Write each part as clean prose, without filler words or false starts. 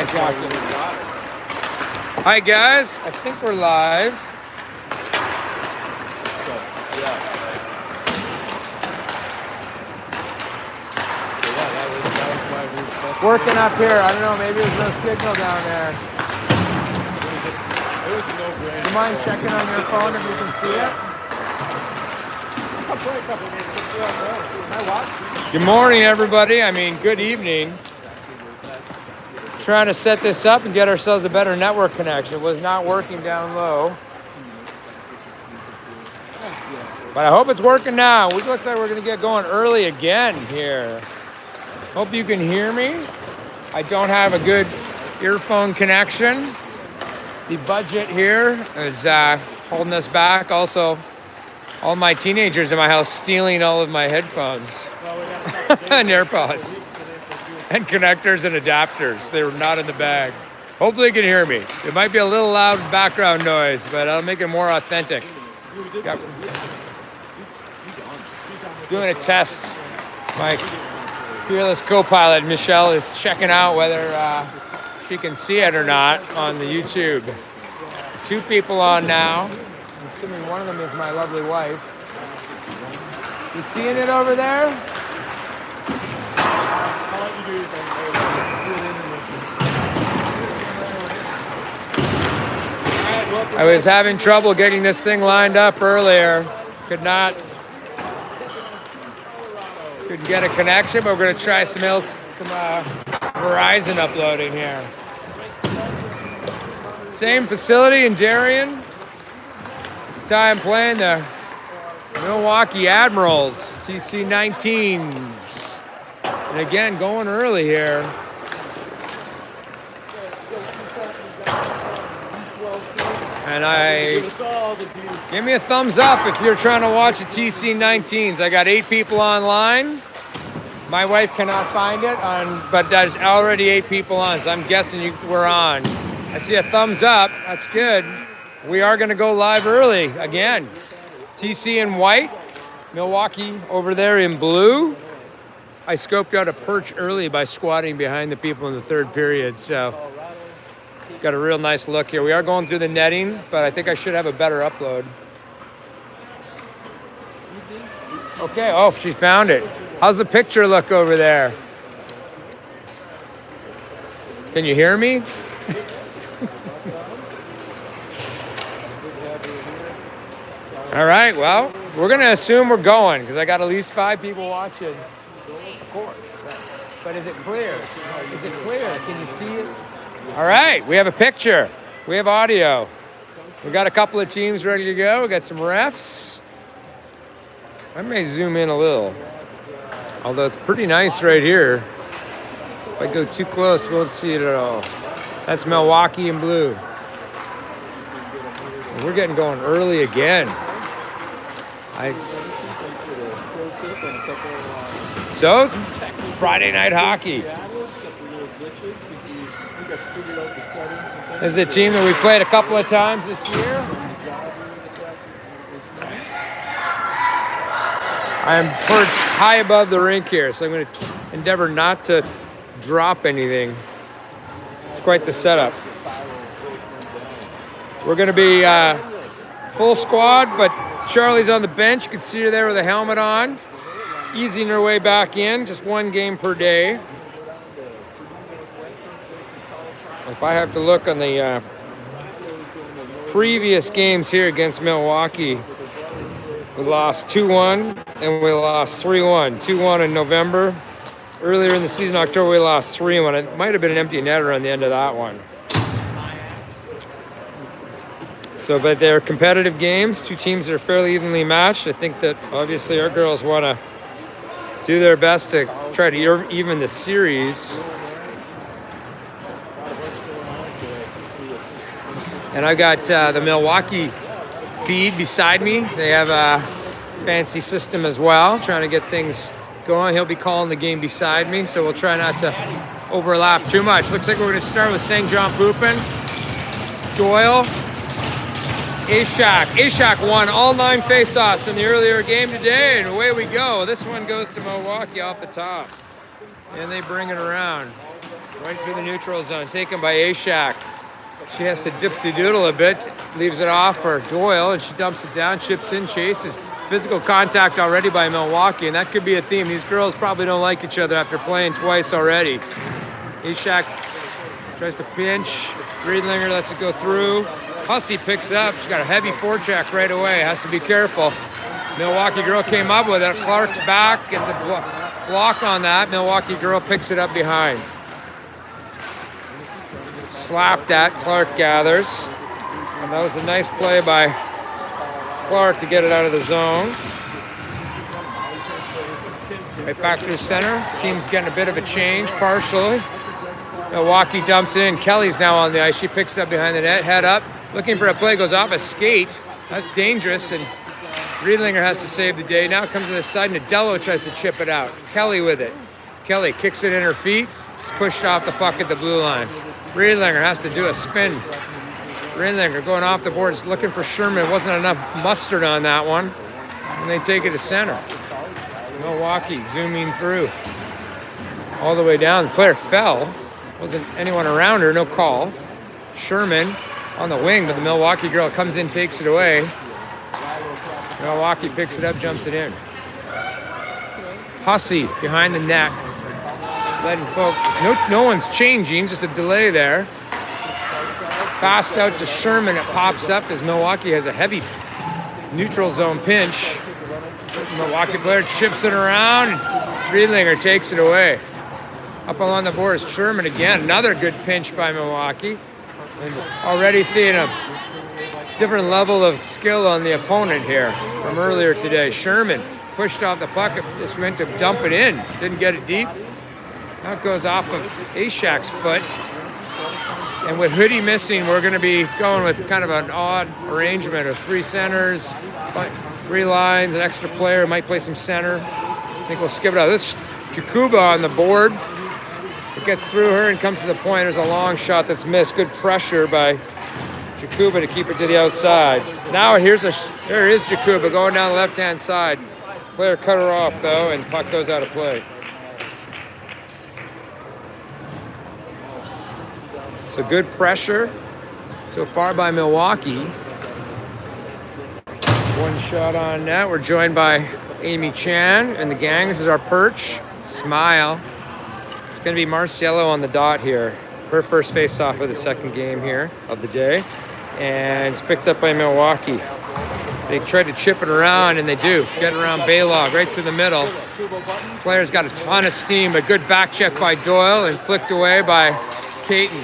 talking. Hi guys, I think we're live. Working up here. I don't know, maybe there's no signal down there. Do you mind checking on your phone if you can see it? Good morning, everybody. I mean, good evening. Trying to set this up and get ourselves a better network connection. It was not working down low. But I hope it's working now. It looks like we're going to get going early again here. Hope you can hear me. I don't have a good earphone connection. The budget here is holding us back. Also, all my teenagers in my house stealing all of my headphones and AirPods and connectors and adapters. They were not in the bag. Hopefully you can hear me. It might be a little loud background noise, but I'll make it more authentic. Doing a test. My fearless co-pilot, Michelle, is checking out whether she can see it or not on the YouTube. 2 people on now. I'm assuming one of them is my lovely wife. You seeing it over there? I was having trouble getting this thing lined up earlier. Couldn't get a connection, but we're going to try some Verizon uploading here. Same facility in Darien. This time playing the Milwaukee Admirals, TC19s. And again, going early here. And give me a thumbs up if you're trying to watch the TC19s. I got 8 people online. My wife cannot find it, but there's already 8 people on, so I'm guessing we're on. I see a thumbs up. That's good. We are going to go live early again. TC in white, Milwaukee over there in blue. I scoped out a perch early by squatting behind the people in the 3rd period, so got a real nice look here. We are going through the netting, but I think I should have a better upload. Okay, oh, she found it. How's the picture look over there? Can you hear me? All right, well, we're going to assume we're going because I got at least 5 people watching. Of course. But is it clear? Is it clear? Can you see it? All right, we have a picture. We have audio. We got a couple of teams ready to go. We got some refs. I may zoom in a little, although it's pretty nice right here. If I go too close, we won't see it at all. That's Milwaukee in blue. And we're getting going early again. So it's Friday night hockey. This is a team that we played a couple of times this year. I'm perched high above the rink here, so I'm going to endeavor not to drop anything. It's quite the setup. We're going to be full squad, but Charlie's on the bench. You can see her there with a helmet on, easing her way back in. Just 1 game per day. If I have to look on the previous games here against Milwaukee, we lost 2-1 and we lost 3-1. 2-1 in November. Earlier in the season, October, we lost 3-1. It might have been an empty netter on the end of that one. So, but they're competitive games. 2 teams that are fairly evenly matched. I think that obviously our girls want to do their best to try to even the series. And I've got the Milwaukee feed beside me. They have a fancy system as well, trying to get things going. He'll be calling the game beside me, so we'll try not to overlap too much. Looks like we're going to start with St. John Poopin, Doyle, Ashak. Ashak won all 9 faceoffs in the earlier game today, and away we go. This one goes to Milwaukee off the top, and they bring it around. Right through the neutral zone, taken by Ashak. She has to dipsy-doodle a bit, leaves it off for Doyle, and she dumps it down, chips in, chases. Physical contact already by Milwaukee, and that could be a theme. These girls probably don't like each other after playing twice already. Ishak tries to pinch. Riedlinger lets it go through. Hussey picks it up. She's got a heavy forecheck right away. Has to be careful. Milwaukee girl came up with it. Clark's back, gets a block on that. Milwaukee girl picks it up behind. Slapped at, Clark gathers. And that was a nice play by Clark to get it out of the zone. Right back through center. Team's getting a bit of a change, partially. Milwaukee dumps it in. Kelly's now on the ice. She picks it up behind the net, head up. Looking for a play, goes off a skate. That's dangerous, and Riedlinger has to save the day. Now it comes to the side, and Nadello tries to chip it out. Kelly with it. Kelly kicks it in her feet. She's pushed off the puck at the blue line. Riedlinger has to do a spin. Riedlinger going off the boards, looking for Sherman. Wasn't enough mustard on that one. And they take it to center. Milwaukee zooming through. All the way down. The player fell. Wasn't anyone around her, no call. Sherman on the wing, but the Milwaukee girl comes in, takes it away. Milwaukee picks it up, jumps it in. Hussey behind the net. Letting folks, no one's changing, just a delay there. Fast out to Sherman, it pops up as Milwaukee has a heavy neutral zone pinch. Milwaukee player chips it around, and Riedlinger takes it away. Up along the boards, Sherman again, another good pinch by Milwaukee. And already seeing a different level of skill on the opponent here from earlier today. Sherman pushed off the puck, just went to dump it in, didn't get it deep. Now it goes off of Ashak's foot. And with Hoodie missing, we're going to be going with kind of an odd arrangement of 3 centers, 3 lines, an extra player, might play some center. I think we'll skip it out. This Jakuba on the board. It gets through her and comes to the point. There's a long shot that's missed. Good pressure by Jakuba to keep it to the outside. Now there is Jakuba going down the left-hand side. Player cut her off though, and puck goes out of play. So good pressure so far by Milwaukee. One shot on net. We're joined by Amy Chan and the gang. This is our perch. Smile. It's going to be Marciello on the dot here. Her first face-off of the second game here of the day. And it's picked up by Milwaukee. They try to chip it around, and they do. Get around Baylog right through the middle. Player's got a ton of steam. A good back check by Doyle and flicked away by Caton.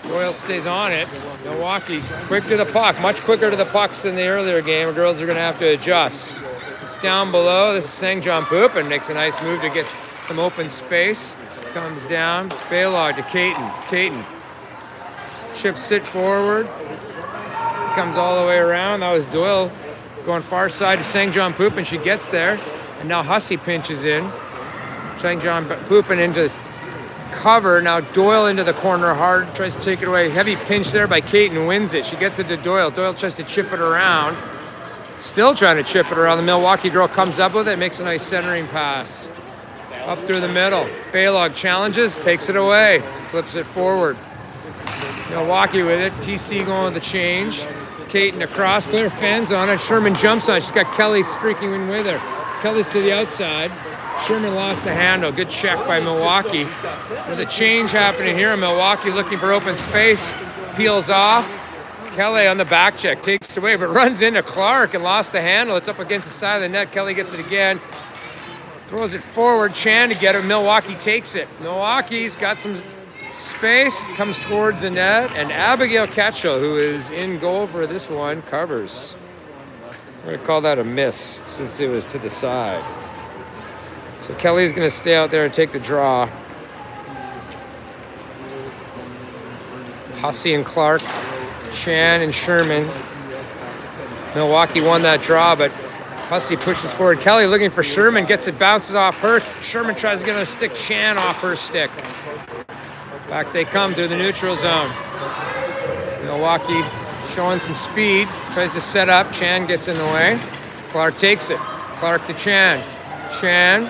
Doyle stays on it. Milwaukee quick to the puck. Much quicker to the pucks than the earlier game. The girls are going to have to adjust. It's down below. This is Sang John Poop and makes a nice move to get some open space. Comes down. Baylog to Caton. Caton chips it forward. Comes all the way around. That was Doyle going far side to Sang John Poop, and she gets there. And now Hussey pinches in. Sang John Pooping into cover. Now Doyle into the corner hard. Tries to take it away. Heavy pinch there by Caton. Wins it. She gets it to Doyle. Doyle tries to chip it around. Still trying to chip it around. The Milwaukee girl comes up with it. Makes a nice centering pass. Up through the middle. Baylog challenges, takes it away, flips it forward. Milwaukee with it. TC going with the change. Caton across, player fends on it. Sherman jumps on it. She's got Kelly streaking in with her. Kelly's to the outside. Sherman lost the handle. Good check by Milwaukee. There's a change happening here. Milwaukee looking for open space. Peels off. Kelly on the back check, takes it away, but runs into Clark and lost the handle. It's up against the side of the net. Kelly gets it again. Throws it forward, Chan to get it. Milwaukee takes it. Milwaukee's got some space, comes towards the net, and Abigail Ketchell, who is in goal for this one, covers. We're going to call that a miss since it was to the side. So Kelly's going to stay out there and take the draw. Hussey and Clark, Chan and Sherman. Milwaukee won that draw, but Hussey pushes forward. Kelly looking for Sherman, gets it, bounces off her. Sherman tries to get a stick Chan off her stick. Back they come through the neutral zone. Milwaukee showing some speed, tries to set up. Chan gets in the way. Clark takes it. Clark to Chan. Chan,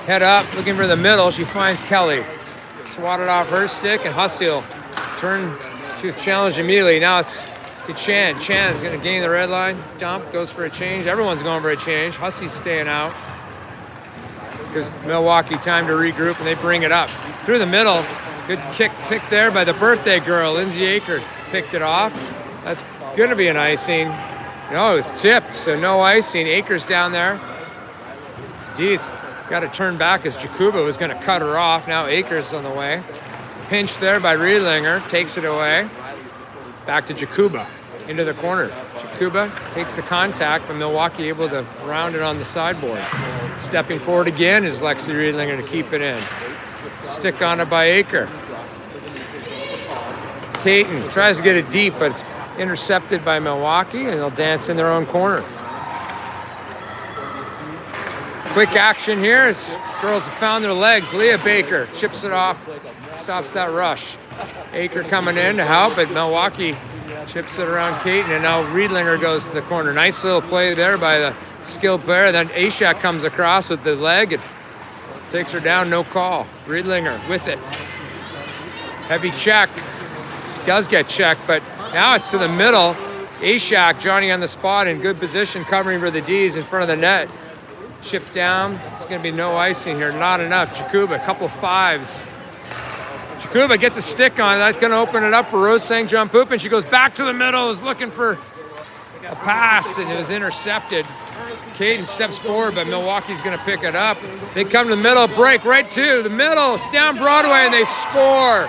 head up, looking for the middle. She finds Kelly. swatted off her stick, and Hussey will turn. She was challenged immediately. Now it's to Chan. Chan's going to gain the red line. Dump, goes for a change. Everyone's going for a change. Hussey's staying out. Gives Milwaukee time to regroup, and they bring it up. Through the middle. Good kick there by the birthday girl. Lindsay Aker picked it off. That's going to be an icing. No, it was tipped, so no icing. Akers down there. D's got to turn back as Jakuba was going to cut her off. Now Akers on the way. Pinch there by Riedlinger. Takes it away. Back to Jakuba. Into the corner. Jakuba takes the contact, but Milwaukee able to round it on the sideboard. Stepping forward again is Lexi Riedlinger to keep it in. Stick on it by Aker. Caton tries to get it deep, but it's intercepted by Milwaukee, and they'll dance in their own corner. Quick action here as girls have found their legs. Leah Baker chips it off, stops that rush. Aker coming in to help, but Milwaukee chips it around Caton, and now Riedlinger goes to the corner. Nice little play there by the skilled player. Then Ashak comes across with the leg and takes her down, no call. Riedlinger with it. Heavy check. Does get checked, but now it's to the middle. Ashak, Johnny on the spot in good position, covering for the D's in front of the net. Chip down. It's going to be no icing here. Not enough. Jakuba, a couple of fives. Jakuba gets a stick on. That's going to open it up for Rose Sang John Poop, and she goes back to the middle, is looking for a pass, and it was intercepted. Caden steps forward, but Milwaukee's going to pick it up. They come to the middle, break right to the middle, down Broadway, and they score.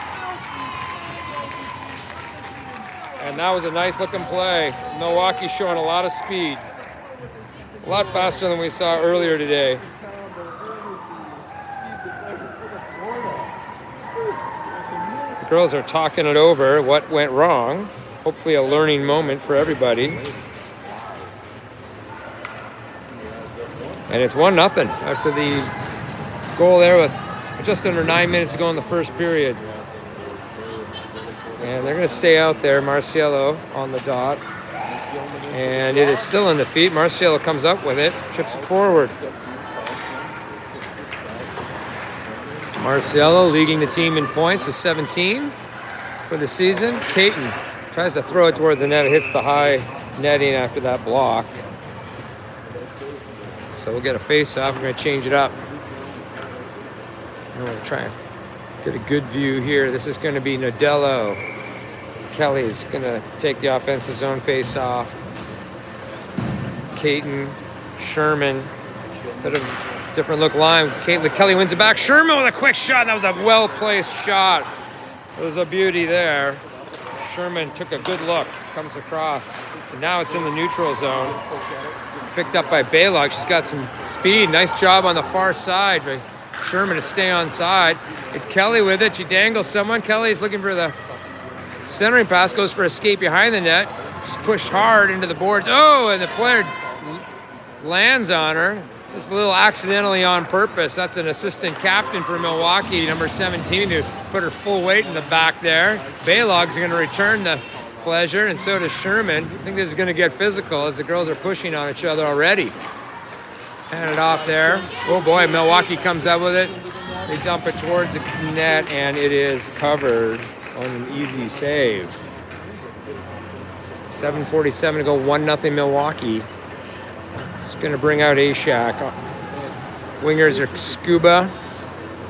And that was a nice looking play. Milwaukee showing a lot of speed. A lot faster than we saw earlier today. The girls are talking it over, what went wrong. Hopefully a learning moment for everybody. And it's 1-0 after the goal there with just under 9 minutes to go in the first period. And they're going to stay out there. Marciello on the dot. And it is still in the feet. Marciello comes up with it, chips it forward. Marciello leading the team in points with 17 for the season. Caton tries to throw it towards the net. It hits the high netting after that block. So we'll get a face-off. We're going to change it up. And we'll try and get a good view here. This is going to be Nadello. Kelly's going to take the offensive zone face-off. Caton, Sherman, bit of different look line. Kelly wins it back. Sherman with a quick shot. That was a well-placed shot. It was a beauty there. Sherman took a good look, comes across. And now it's in the neutral zone. Picked up by Baylog. She's got some speed. Nice job on the far side by Sherman to stay on side. It's Kelly with it. She dangles someone. Kelly's looking for the centering pass. Goes for a skate behind the net. She's pushed hard into the boards. Oh, and the player lands on her. Just a little accidentally on purpose. That's an assistant captain for Milwaukee, number 17, who put her full weight in the back there. Baylog's going to return the pleasure, and so does Sherman. I think this is going to get physical as the girls are pushing on each other already. Hand it off there. Oh boy, Milwaukee comes up with it. They dump it towards the net, and it is covered on an easy save. 7:47 to go, 1-0 Milwaukee. It's going to bring out Ashak. Wingers are Scuba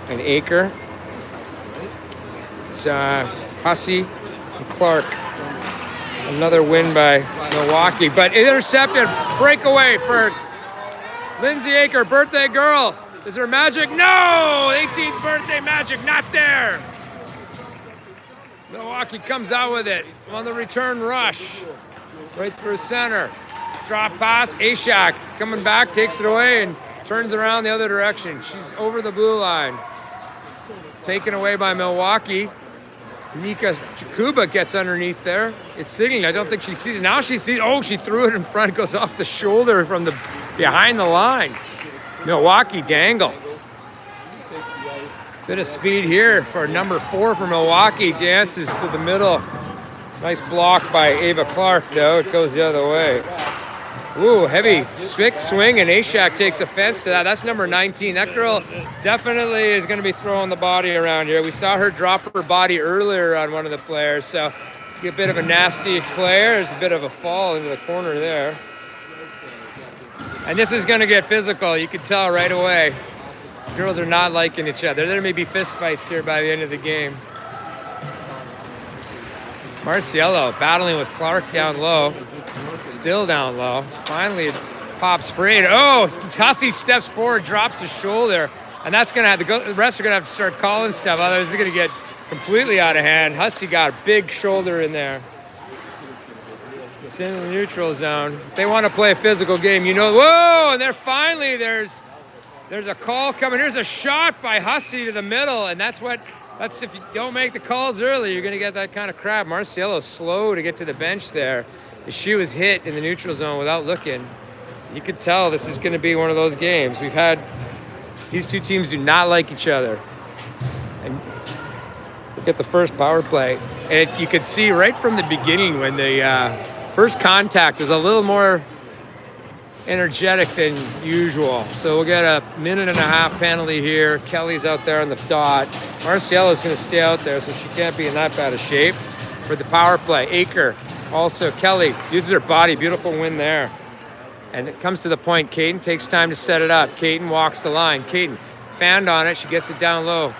and Aker. It's Hussey and Clark. Another win by Milwaukee, but intercepted. Breakaway for Lindsay Aker, birthday girl. Is there magic? No! 18th birthday magic, not there. Milwaukee comes out with it on the return rush. Right through center. Drop pass, Ashak coming back, takes it away and turns around the other direction. She's over the blue line. Taken away by Milwaukee. Nika Jakuba gets underneath there. It's sitting. I don't think she sees it. Now she sees, oh, she threw it in front. It goes off the shoulder from the behind the line. Milwaukee dangle. Bit of speed here for number 4 for Milwaukee. Dances to the middle. Nice block by Ava Clark, though. It goes the other way. Ooh, heavy swing, and Ashak takes offense to that. That's number 19. That girl definitely is going to be throwing the body around here. We saw her drop her body earlier on one of the players, so it's a bit of a nasty player. There's a bit of a fall into the corner there. And this is going to get physical. You can tell right away. Girls are not liking each other. There may be fist fights here by the end of the game. Marciello battling with Clark down low. Still down low. Finally, it pops free. Oh, Hussey steps forward, drops his shoulder. And that's going to have to go. The refs are going to have to start calling stuff. Otherwise, it's going to get completely out of hand. Hussey got a big shoulder in there. It's in the neutral zone. If they want to play a physical game, you know. Whoa! And there finally, there's a call coming. Here's a shot by Hussey to the middle. And that's if you don't make the calls early, you're going to get that kind of crap. Marciello's slow to get to the bench there. She was hit in the neutral zone without looking. You could tell this is going to be one of those games. These two teams do not like each other. And look at the first power play. And you could see right from the beginning when the first contact was a little more energetic than usual. So we'll get a 1.5 minute penalty here. Kelly's out there on the dot. Marciello's going to stay out there, so she can't be in that bad of shape. For the power play, Aker. Also, Kelly uses her body. Beautiful win there. And it comes to the point. Caden takes time to set it up. Caden walks the line. Caden fanned on it. She gets it down low.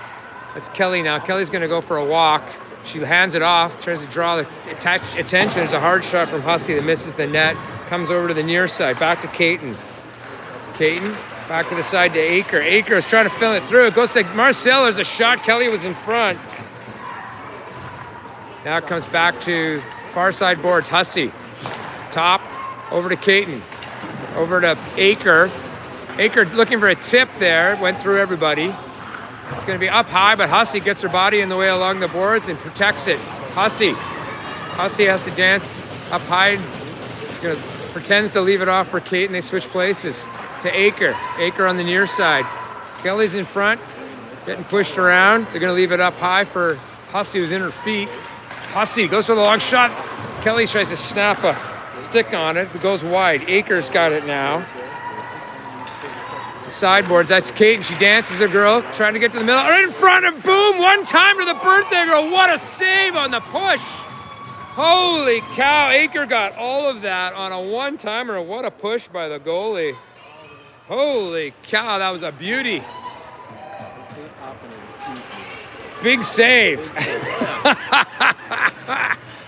That's Kelly now. Kelly's going to go for a walk. She hands it off, tries to draw the attention. There's a hard shot from Hussey that misses the net. Comes over to the near side. Back to Caden. Caden back to the side to Aker. Aker is trying to fill it through. It goes to Marcel. There's a shot. Kelly was in front. Now it comes back to far side boards. Hussey. Top. Over to Caden. Over to Aker. Aker looking for a tip there. Went through everybody. It's going to be up high, but Hussey gets her body in the way along the boards and protects it. Hussey has to dance up high. Pretends to leave it off for Kate, and they switch places to Aker. Aker on the near side. Kelly's in front, getting pushed around. They're going to leave it up high for Hussey, who's in her feet. Hussey goes for the long shot. Kelly tries to snap a stick on it. It goes wide. Aker's got it now. Sideboards, that's Kate, and she dances a girl, trying to get to the middle. Right in front of, boom, one time to the birthday girl. What a save on the push. Holy cow, Aker got all of that on a one-timer. What a push by the goalie. Holy cow, that was a beauty. Big save.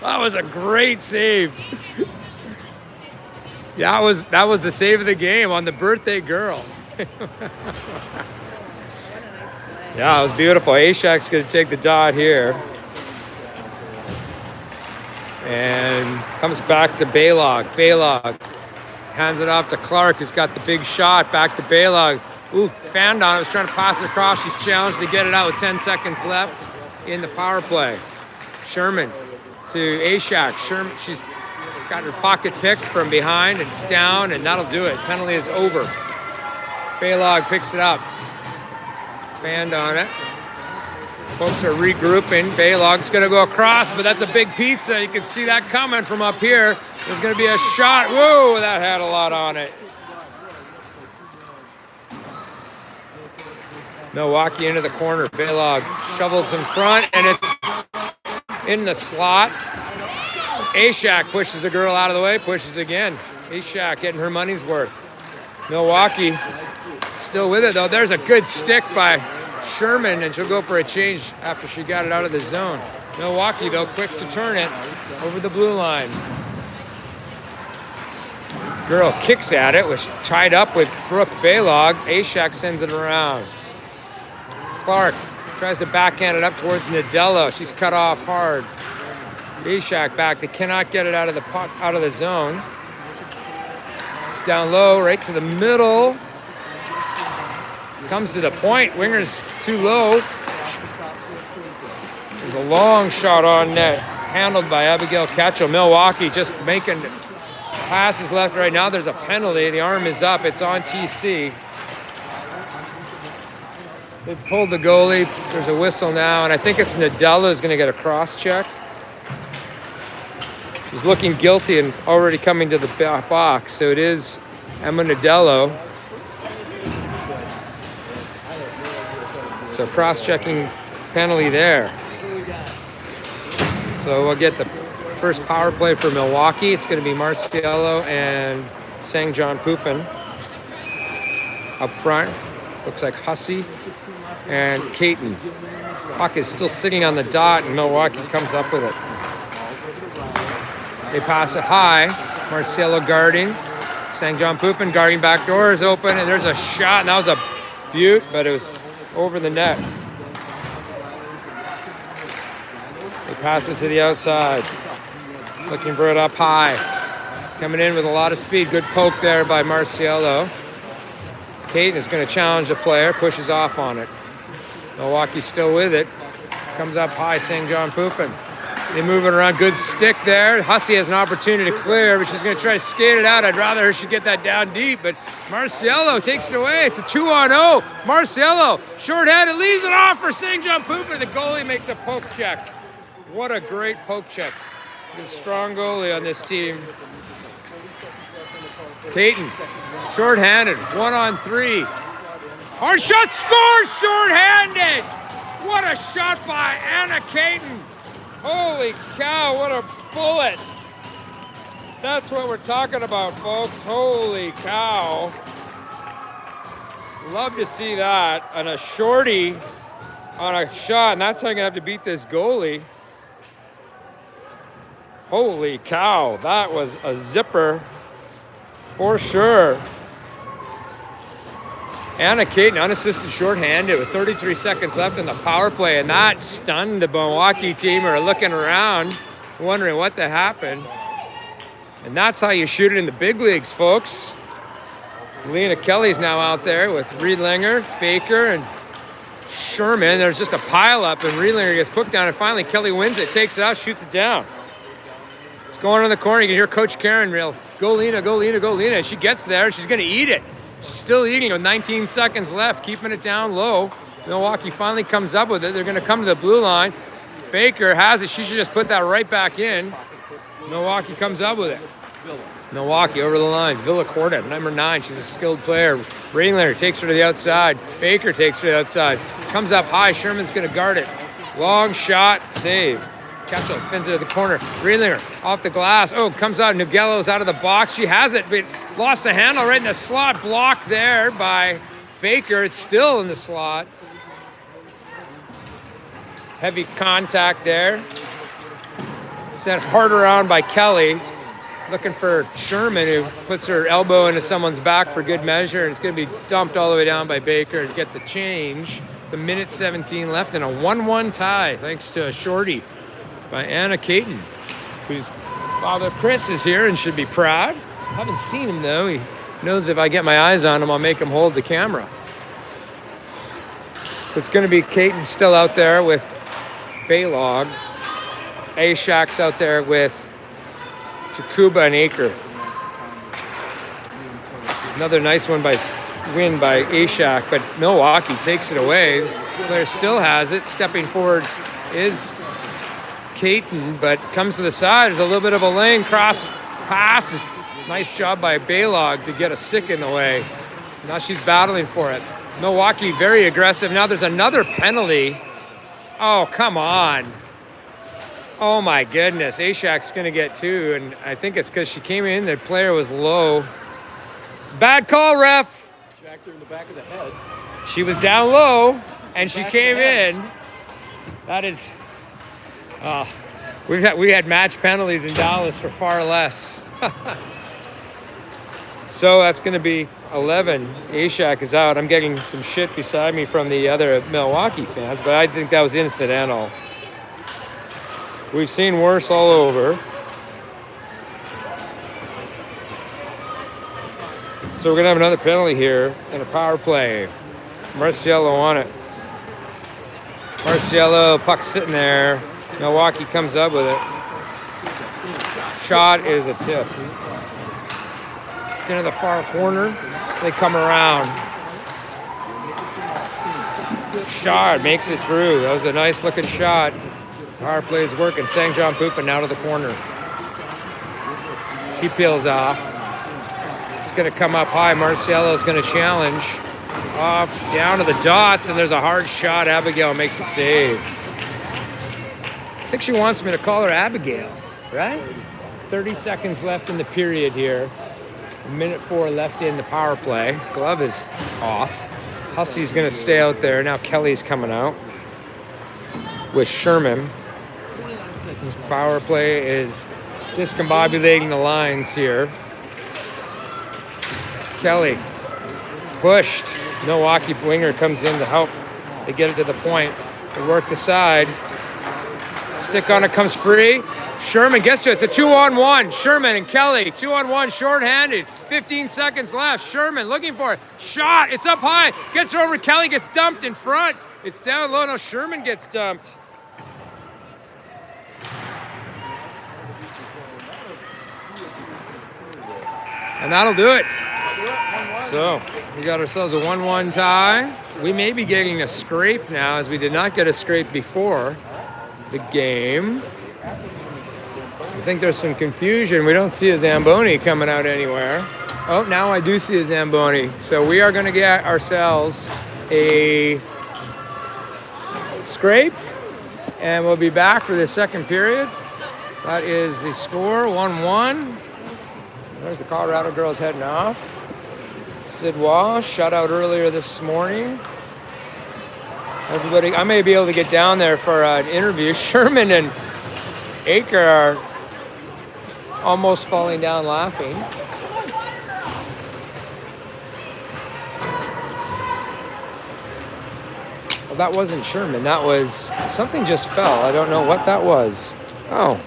That was a great save. That was the save of the game on the birthday girl. Yeah, it was beautiful. Ashak's going to take the dot here. And comes back to Baylog. Baylog hands it off to Clark, who's got the big shot. Back to Baylog. Ooh, fanned on it. Was trying to pass it across. She's challenged to get it out with 10 seconds left in the power play. Sherman to Ashak. Sherman, she's got her pocket picked from behind. It's down, and that'll do it. Penalty is over. Baylog picks it up. Fanned on it. Folks are regrouping. Baylog's going to go across, but that's a big pizza. You can see that coming from up here. There's going to be a shot. Whoa, that had a lot on it. Milwaukee into the corner. Baylog shovels in front, and it's in the slot. Ashak pushes the girl out of the way, pushes again. Ashak getting her money's worth. Milwaukee still with it, though. There's a good stick by Sherman, and she'll go for a change after she got it out of the zone. Milwaukee, though, quick to turn it over the blue line. Girl kicks at it, was tied up with Brooke Baylog. Ashak sends it around. Clark tries to backhand it up towards Nadello. She's cut off hard. Ashak back. They cannot get it out of the zone. Down low, right to the middle. Comes to the point. Winger's too low. There's a long shot on net, handled by Abigail Ketchel. Milwaukee just making passes left right now. There's a penalty. The arm is up. It's on TC. They pulled the goalie. There's a whistle now, and I think it's Nadella who's going to get a cross check. He's looking guilty and already coming to the box. So it is Emma Nadello. So cross-checking penalty there. So we'll get the first power play for Milwaukee. It's going to be Marciello and Sang John Pupin up front. Looks like Hussey and Caton. Puck is still sitting on the dot, and Milwaukee comes up with it. They pass it high. Marciello guarding. Sang John Pupin guarding, back door is open, and there's a shot, and that was a beaut, but it was over the net. They pass it to the outside. Looking for it up high. Coming in with a lot of speed. Good poke there by Marciello. Caton is going to challenge the player, pushes off on it. Milwaukee's still with it. Comes up high, St. John Pupin. They move it around, good stick there. Hussey has an opportunity to clear, but she's going to try to skate it out. I'd rather she get that down deep, but Marciello takes it away. It's a 2-on-0. Marciello, shorthanded, leaves it off for St. John Pupin. The goalie makes a poke check. What a great poke check. Good strong goalie on this team. Caton, shorthanded, 1-on-3. Hard shot, scores shorthanded. What a shot by Anna Caton. Holy cow, what a bullet. That's what we're talking about, folks. Holy cow. Love to see that. And a shorty on a shot, and that's how you're gonna have to beat this goalie. Holy cow, that was a zipper for sure. Anna Caton, unassisted shorthanded with 33 seconds left in the power play, and that stunned the Milwaukee team, who are looking around, wondering what the happened. And that's how you shoot it in the big leagues, folks. Lena Kelly's now out there with Riedlinger, Baker, and Sherman. There's just a pile up, and Riedlinger gets put down, and finally Kelly wins it, takes it out, shoots it down. It's going on the corner. You can hear Coach Karen reel, "Go Lena, go Lena, go Lena." And she gets there, and she's going to eat it. She's still eating with 19 seconds left, keeping it down low. Milwaukee finally comes up with it. They're going to come to the blue line. Baker has it. She should just put that right back in. Milwaukee comes up with it. Milwaukee over the line. Villa Corda, number 9. She's a skilled player. Riedlinger takes her to the outside. Baker takes her to the outside. Comes up high. Sherman's going to guard it. Long shot. Save. Ketchel fins it to the corner. Riedlinger off the glass. Oh, comes out. Nugello's out of the box. She has it, but lost the handle right in the slot. Blocked there by Baker. It's still in the slot. Heavy contact there. Sent hard around by Kelly. Looking for Sherman, who puts her elbow into someone's back for good measure. And it's going to be dumped all the way down by Baker to get the change. The minute 17 left and a 1-1 tie, thanks to a shorty by Anna Caton, whose father Chris is here and should be proud. Haven't seen him though. He knows if I get my eyes on him, I'll make him hold the camera. So it's going to be Caton still out there with Baylog. Ashak's out there with Jakuba and Aker. Another nice win by Ashak, but Milwaukee takes it away. Claire still has it. Stepping forward is Caton, but comes to the side. There's a little bit of a lane cross pass. Nice job by Baylog to get a stick in the way. Now she's battling for it. Milwaukee very aggressive. Now there's another penalty. Oh, come on. Oh my goodness. Ashak's going to get 2, and I think it's because she came in, the player was low. It's a bad call, ref. Jacked her in the back of the head. She was down low, and she came in. That is... we had match penalties in Dallas for far less. So that's going to be 11. Ashak is out. I'm getting some shit beside me from the other Milwaukee fans, but I think that was incidental. We've seen worse all over. So we're going to have another penalty here and a power play. Marciello on it. Marciello, puck sitting there. Milwaukee comes up with it. Shot is a tip. It's into the far corner. They come around. Shot makes it through. That was a nice looking shot. Power play is working. Sang John Pupin out of the corner. He peels off. It's going to come up high. Marcialo's going to challenge. Off, down to the dots, and there's a hard shot. Abigail makes a save. I think she wants me to call her Abigail, right? 30 seconds left in the period here. 1:04 left in the power play. Glove is off. Hussey's going to stay out there. Now Kelly's coming out with Sherman. This power play is discombobulating the lines here. Kelly pushed. Milwaukee winger comes in to help. They get it to the point. They work the side. Stick on it, comes free. Sherman gets to it. It's a 2-on-1. Sherman and Kelly, 2-on-1, shorthanded. 15 seconds left. Sherman looking for it. Shot. It's up high. Gets over. Kelly gets dumped in front. It's down low. No, Sherman gets dumped. And that'll do it. So we got ourselves a 1-1 tie. We may be getting a scrape now, as we did not get a scrape before the game. I think there's some confusion. We don't see a Zamboni coming out anywhere. Oh, now I do see a Zamboni. So we are going to get ourselves a scrape, and we'll be back for the second period. That is the score, 1-1. There's the Colorado girls heading off. Sid Walsh, shut out earlier this morning. Everybody, I may be able to get down there for an interview. Sherman and Aker are almost falling down laughing. Well, that wasn't Sherman. That was, something just fell. I don't know what that was. Oh.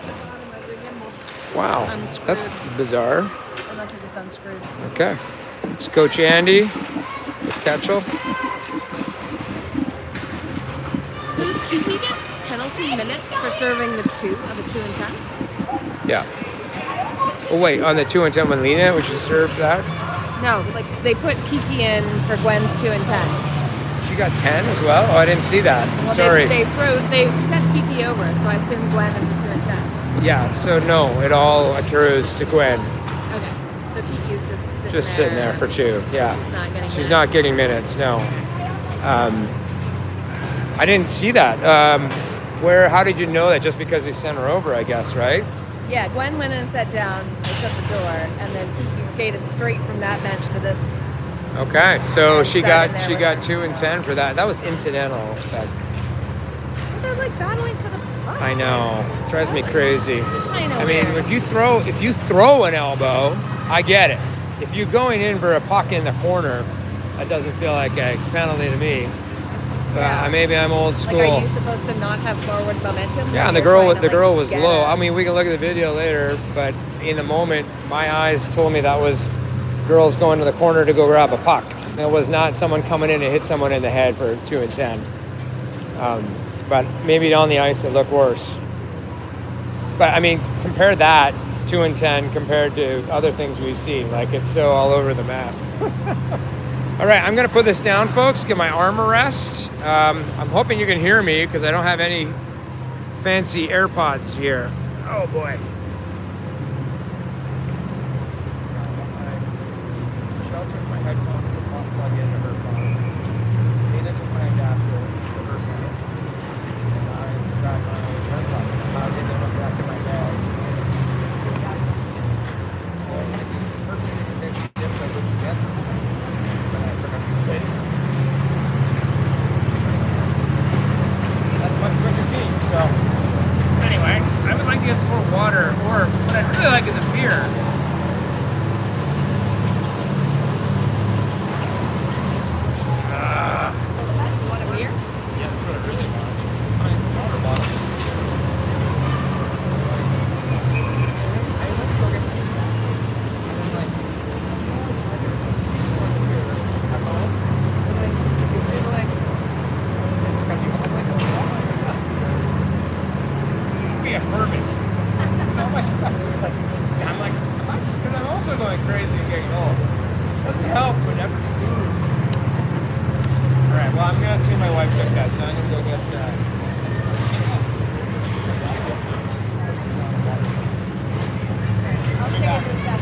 Wow. That's bizarre. Unless I just unscrewed. Okay. It's Coach Andy Ketchel. So does Kiwi get penalty minutes for serving the 2 of a 2 and 10? Yeah. Oh wait, on the 2 and 10 when Lena, would you serve that? No, like they put Kiki in for Gwen's 2 and 10. She got 10 as well? Oh, I didn't see that. I'm Well, sorry. They sent Kiki over, so I assume Gwen is a 2 and 10. Yeah, so no, it all accrues to Gwen. Okay, so Kiki's just Sitting there for 2, yeah. She's not getting minutes. She's not getting minutes, no. I didn't see that. How did you know that? Just because we sent her over, I guess, right? Yeah, Gwen went in and sat down, I shut the door, and then Kiki skated straight from that bench to this. Okay, so And she sat in got there she with got her, 2 and so. 10 for that. That was incidental. That They're like battling for the puck. I know. Drives me crazy. Kind of I mean, weird. if you throw an elbow, I get it. If you're going in for a puck in the corner, that doesn't feel like a penalty to me. Yeah. Maybe I'm old school. Like, are you supposed to not have forward momentum? Yeah, and when the you're trying to, girl was get low. a- I mean, we can look at the video later, but in the moment, my eyes told me that was girls going to the corner to go grab a puck. It was not someone coming in to hit someone in the head for 2 and 10. But maybe on the ice it looked worse. But I mean, compare that 2 and 10 compared to other things we've seen. Like, it's so all over the map. All right, I'm gonna put this down, folks. Get my arm a rest. I'm hoping you can hear me because I don't have any fancy AirPods here. Oh boy. Michelle took my headphones to plug into her phone. Nina took my adapter to her phone. And I forgot my AirPods. Somehow didn't look back in my bag. I purposely didn't take the dips I would forget. But I forgot to take it. That's a much quicker team. So anyway, I would like to get some more water, or what I'd really like is a beer. You want a beer? Yeah, that's what I really want. I mean, water bottle is hey, let's go get the beer. And I'm like, oh, it's right there. I want a beer at home. And like, you can see like, it's gonna be like all my stuff. Be a hermit. It's all my stuff just like, and I'm like, because I'm also going crazy and getting old. Doesn't help when everything moves. All right, well, I'm going to assume my wife took that, so I'm going to go get I'll figure this out.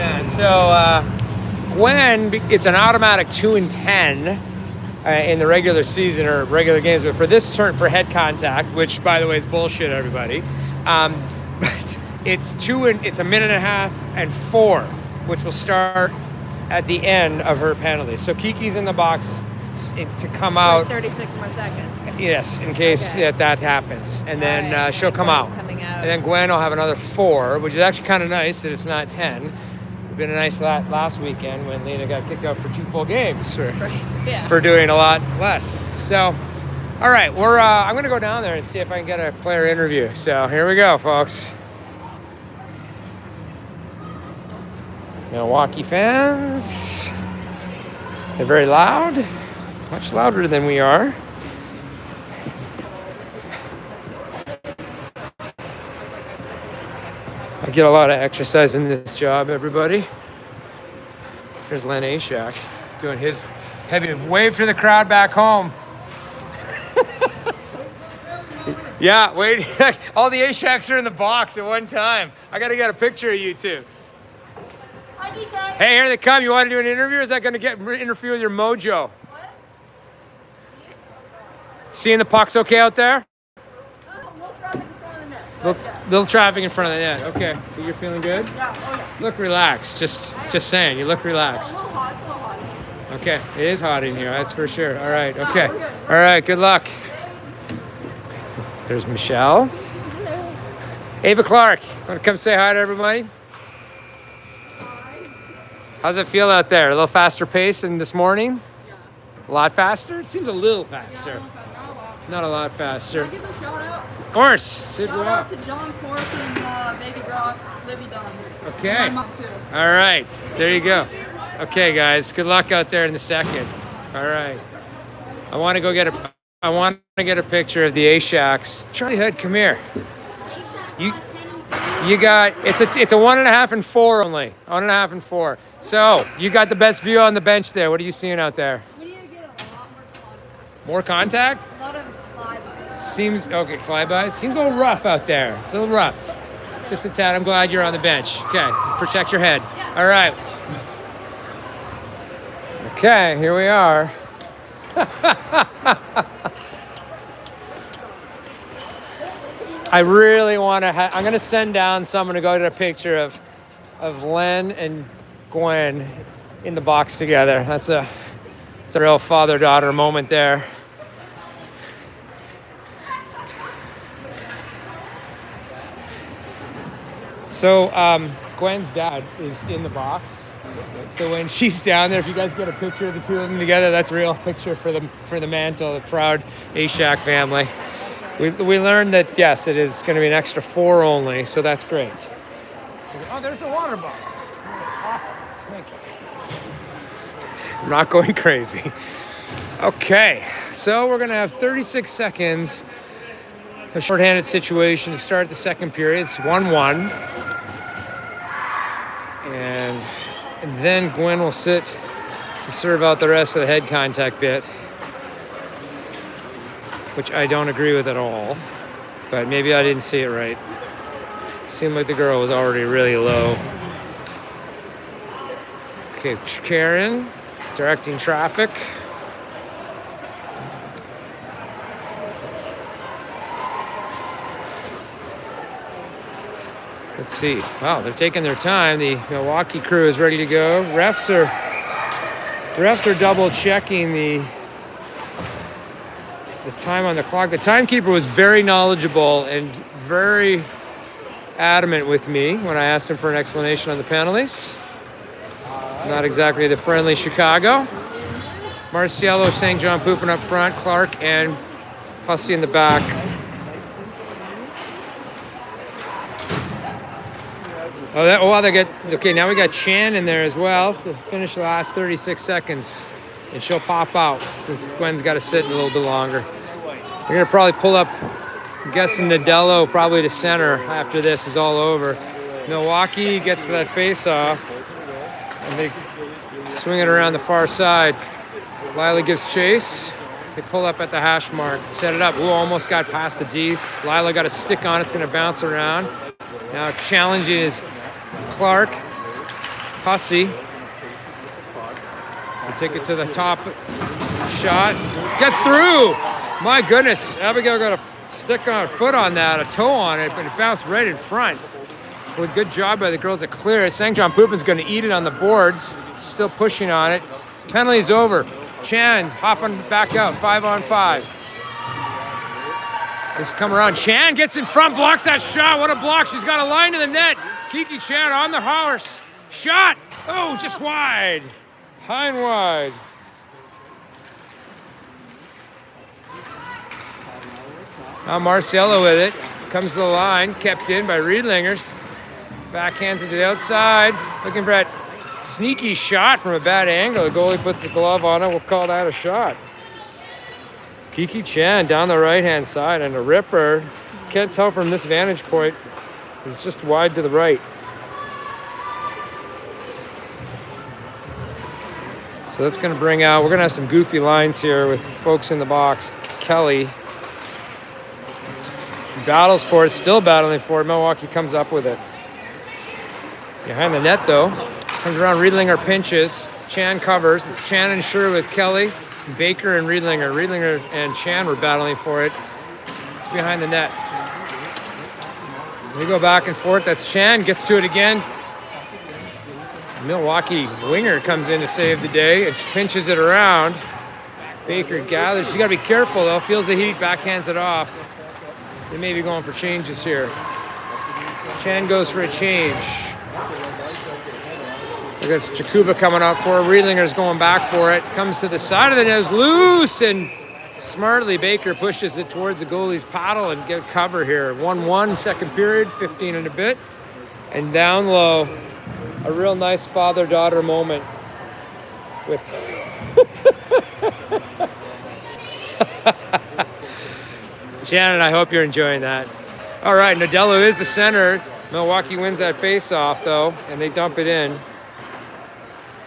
man. So Gwen, it's an automatic 2-10 in the regular season or regular games, but for this turn for head contact, which by the way is bullshit, everybody. But it's it's a minute and a half and 4, which will start at the end of her penalty. So Kiki's in the box to come out. 36 more seconds. Yes, in case that happens, and then she'll come out. And then Gwen will have another 4, which is actually kind of nice that it's not 10. It's been a nice last weekend when Lena got kicked out for 2 full games for doing a lot less. So, all right, I'm gonna go down there and see if I can get a player interview. So here we go, folks. Milwaukee fans, they're very loud, much louder than we are. I get a lot of exercise in this job, everybody. There's Len Ashak doing his heavy wave to the crowd back home. Yeah, wait, all the Ashaks are in the box at one time. I gotta get a picture of you two. Hey, here they come. You want to do an interview? Or is that going to interfere with your mojo? What? Seeing the pucks okay out there? Little traffic in front of the net. Okay. You're feeling good? Yeah. Oh, yeah. Look relaxed. Just saying. You look relaxed. It's a little hot in here. Okay. It is hot in here. That's for sure. All right. Okay. All right. Good luck. There's Michelle. Hello. Ava Clark. Want to come say hi to everybody? How's it feel out there? A little faster pace than this morning? Yeah. A lot faster? It seems a little faster. Yeah, not a lot faster. Can I give a shout out? Of course. Shout out to John Pork and Baby Grok, Libby Dunn. Okay. And my mom too. All right. There you go. Okay, guys. Good luck out there in the second. All right. I want to get a picture of the Ashaks. Charlie Hood, come here. You got it's a 1.5 and 4 only. 1.5 and 4. So you got the best view on the bench there. What are you seeing out there? We need to get a lot more contact. More contact? A lot of flybys. Seems okay. Flybys seems a little rough out there. A little rough. Just a tad. I'm glad you're on the bench. Okay. Protect your head. All right. Okay. Here we are. I really want to. I'm going to send down someone to go get a picture of Len and Gwen in the box together. It's a real father-daughter moment there. So Gwen's dad is in the box. So when she's down there, if you guys get a picture of the two of them together, that's a real picture for the mantle, the proud Ashak family. We learned that, yes, it is going to be an extra 4 only, so that's great. Oh, there's the water bottle. Awesome. Thank you. I'm not going crazy. Okay, so we're going to have 36 seconds, a shorthanded situation to start the second period. It's 1-1. And then Gwen will sit to serve out the rest of the head contact bit, which I don't agree with at all, but maybe I didn't see it right. Seemed like the girl was already really low. Okay, Karen, directing traffic. Let's see. Wow, they're taking their time. The Milwaukee crew is ready to go. Refs are double checking the time on the clock. The timekeeper was very knowledgeable and very adamant with me when I asked him for an explanation on the penalties. Not exactly the friendly Chicago. Marciello, St. John Poopin up front, Clark and Hussey in the back. Now we got Chan in there as well to finish the last 36 seconds. And she'll pop out since Gwen's got to sit a little bit longer. We're going to probably pull up, I'm guessing Nadello probably to center after this is all over. Milwaukee gets to that face-off, and they swing it around the far side. Lila gives chase. They pull up at the hash mark, set it up. Ooh, almost got past the D. Lila got a stick on it. It's going to bounce around. Now challenging is Clark. Hussey. We'll take it to the top shot. Get through! My goodness, Abigail got a stick on her foot on that, a toe on it, but it bounced right in front. Well, good job by the girls to clear it. Sang John Poopin's going to eat it on the boards. Still pushing on it. Penalty's over. Chan hopping back out, 5-on-5. This come around. Chan gets in front, blocks that shot. What a block. She's got a line to the net. Kiki Chan on the horse. Shot. Oh, just wide. High and wide. Now Marciello with it. Comes to the line. Kept in by Riedlinger. Backhands it to the outside. Looking for that sneaky shot from a bad angle. The goalie puts the glove on it. We'll call that a shot. Kiki Chan down the right-hand side and a ripper. Can't tell from this vantage point. It's just wide to the right. So that's going to bring out, we're going to have some goofy lines here with folks in the box. Kelly battles for it, still battling for it. Milwaukee comes up with it. Behind the net, though. Comes around, Riedlinger pinches. Chan covers. It's Chan and Schur with Kelly. Baker and Riedlinger. Riedlinger and Chan were battling for it. It's behind the net. They go back and forth. That's Chan. Gets to it again. Milwaukee winger comes in to save the day. It pinches it around. Baker gathers. She's got to be careful, though. Feels the heat. Backhands it off. They may be going for changes here. Chan goes for a change. Look, that's Jakuba coming out for it. Riedlinger's going back for it. Comes to the side of the net. It's loose, and smartly Baker pushes it towards the goalie's paddle and get cover here. 1-1, second period, 15 and a bit. And down low, a real nice father-daughter moment with Shannon, I hope you're enjoying that. All right, Nadello is the center. Milwaukee wins that face-off, though, and they dump it in.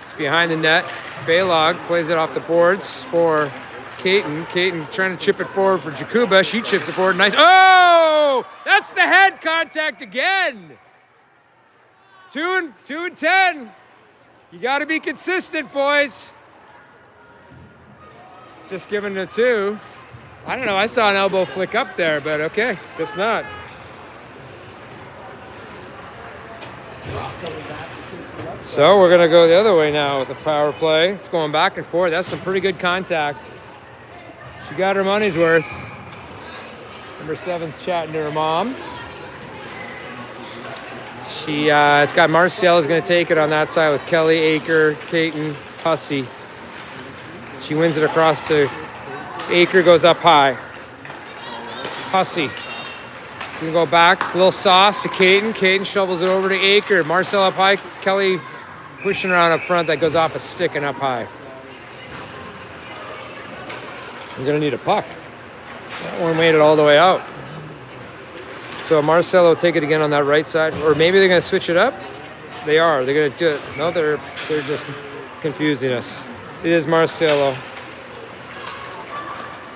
It's behind the net. Baylog plays it off the boards for Caton. Caton trying to chip it forward for Jakuba. She chips it forward. Nice. Oh! That's the head contact again. 2 and 10. You got to be consistent, boys. It's just given a 2. I don't know. I saw an elbow flick up there, but okay. Guess not. So we're going to go the other way now with the power play. It's going back and forth. That's some pretty good contact. She got her money's worth. Number 7's chatting to her mom. It's got Marcel is going to take it on that side with Kelly, Aker, Caton, Hussey. She wins it across to Aker, goes up high. Hussey. Can go back. It's a little sauce to Caton. Caton shovels it over to Aker. Marcel up high. Kelly pushing around up front. That goes off a stick and up high. We're going to need a puck. That one made it all the way out. So Marcelo will take it again on that right side. Or maybe they're going to switch it up. They are. They're going to do it. No, they're just confusing us. It is Marcelo.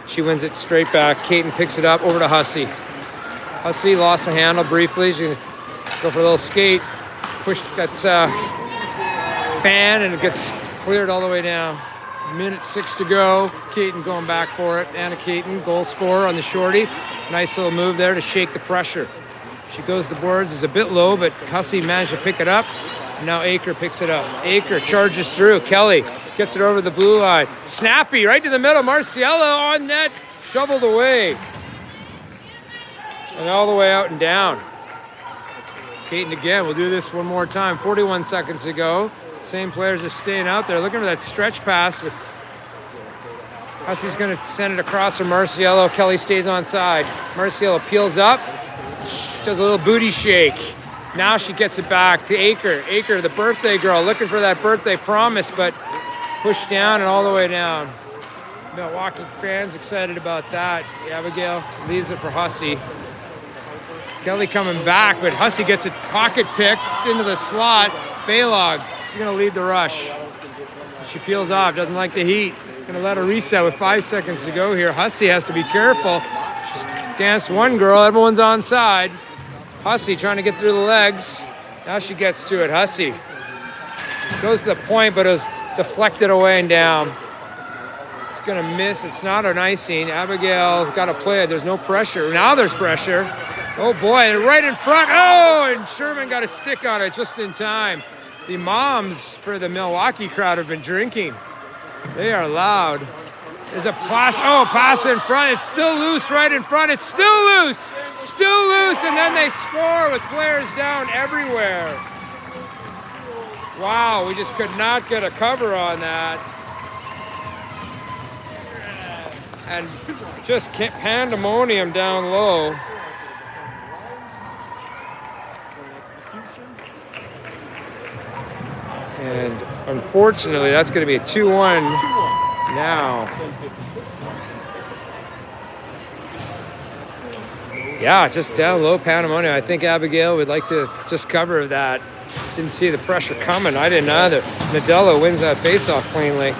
She wins it straight back. Caton picks it up over to Hussey. Hussey lost the handle briefly. She's going to go for a little skate. Push that fan, and it gets cleared all the way down. 1:06 to go. Caton going back for it. Anna Caton, goal scorer on the shorty. Nice little move there to shake the pressure. She goes to the boards. It's a bit low, but Hussey managed to pick it up. And now Aker picks it up. Aker charges through. Kelly gets it over the blue line. Snappy right to the middle. Marciello on net. Shoveled away. And all the way out and down. Caton again. We'll do this one more time. 41 seconds to go. Same players are staying out there. Looking for that stretch pass. With Hussey's going to send it across from Marciello. Kelly stays on side. Marciello peels up. Does a little booty shake. Now she gets it back to Aker. Aker, the birthday girl, looking for that birthday promise, but pushed down and all the way down. Milwaukee fans excited about that. Abigail leaves it for Hussey. Kelly coming back, but Hussey gets it pocket picked. It's into the slot. Baylog, she's going to lead the rush. She peels off, doesn't like the heat. Going to let her reset with 5 seconds to go here. Hussey has to be careful. She's danced one girl, everyone's on side. Hussey trying to get through the legs. Now she gets to it. Hussey Goes to the point, but it was deflected away and down. It's gonna miss. It's not an icing. Abigail's got to play it. There's no pressure. Now there's pressure. Oh boy, right in front. Oh, and Sherman got a stick on it just in time. The moms for the Milwaukee crowd have been drinking. They are loud. There's a pass in front. It's still loose right in front. It's still loose. Still loose, and then they score with players down everywhere. Wow, we just could not get a cover on that. And just pandemonium down low. And unfortunately, that's going to be a 2-1 now. Yeah, just down low pandemonium. I think Abigail would like to just cover that. Didn't see the pressure coming. I didn't either. Nadella wins that faceoff cleanly.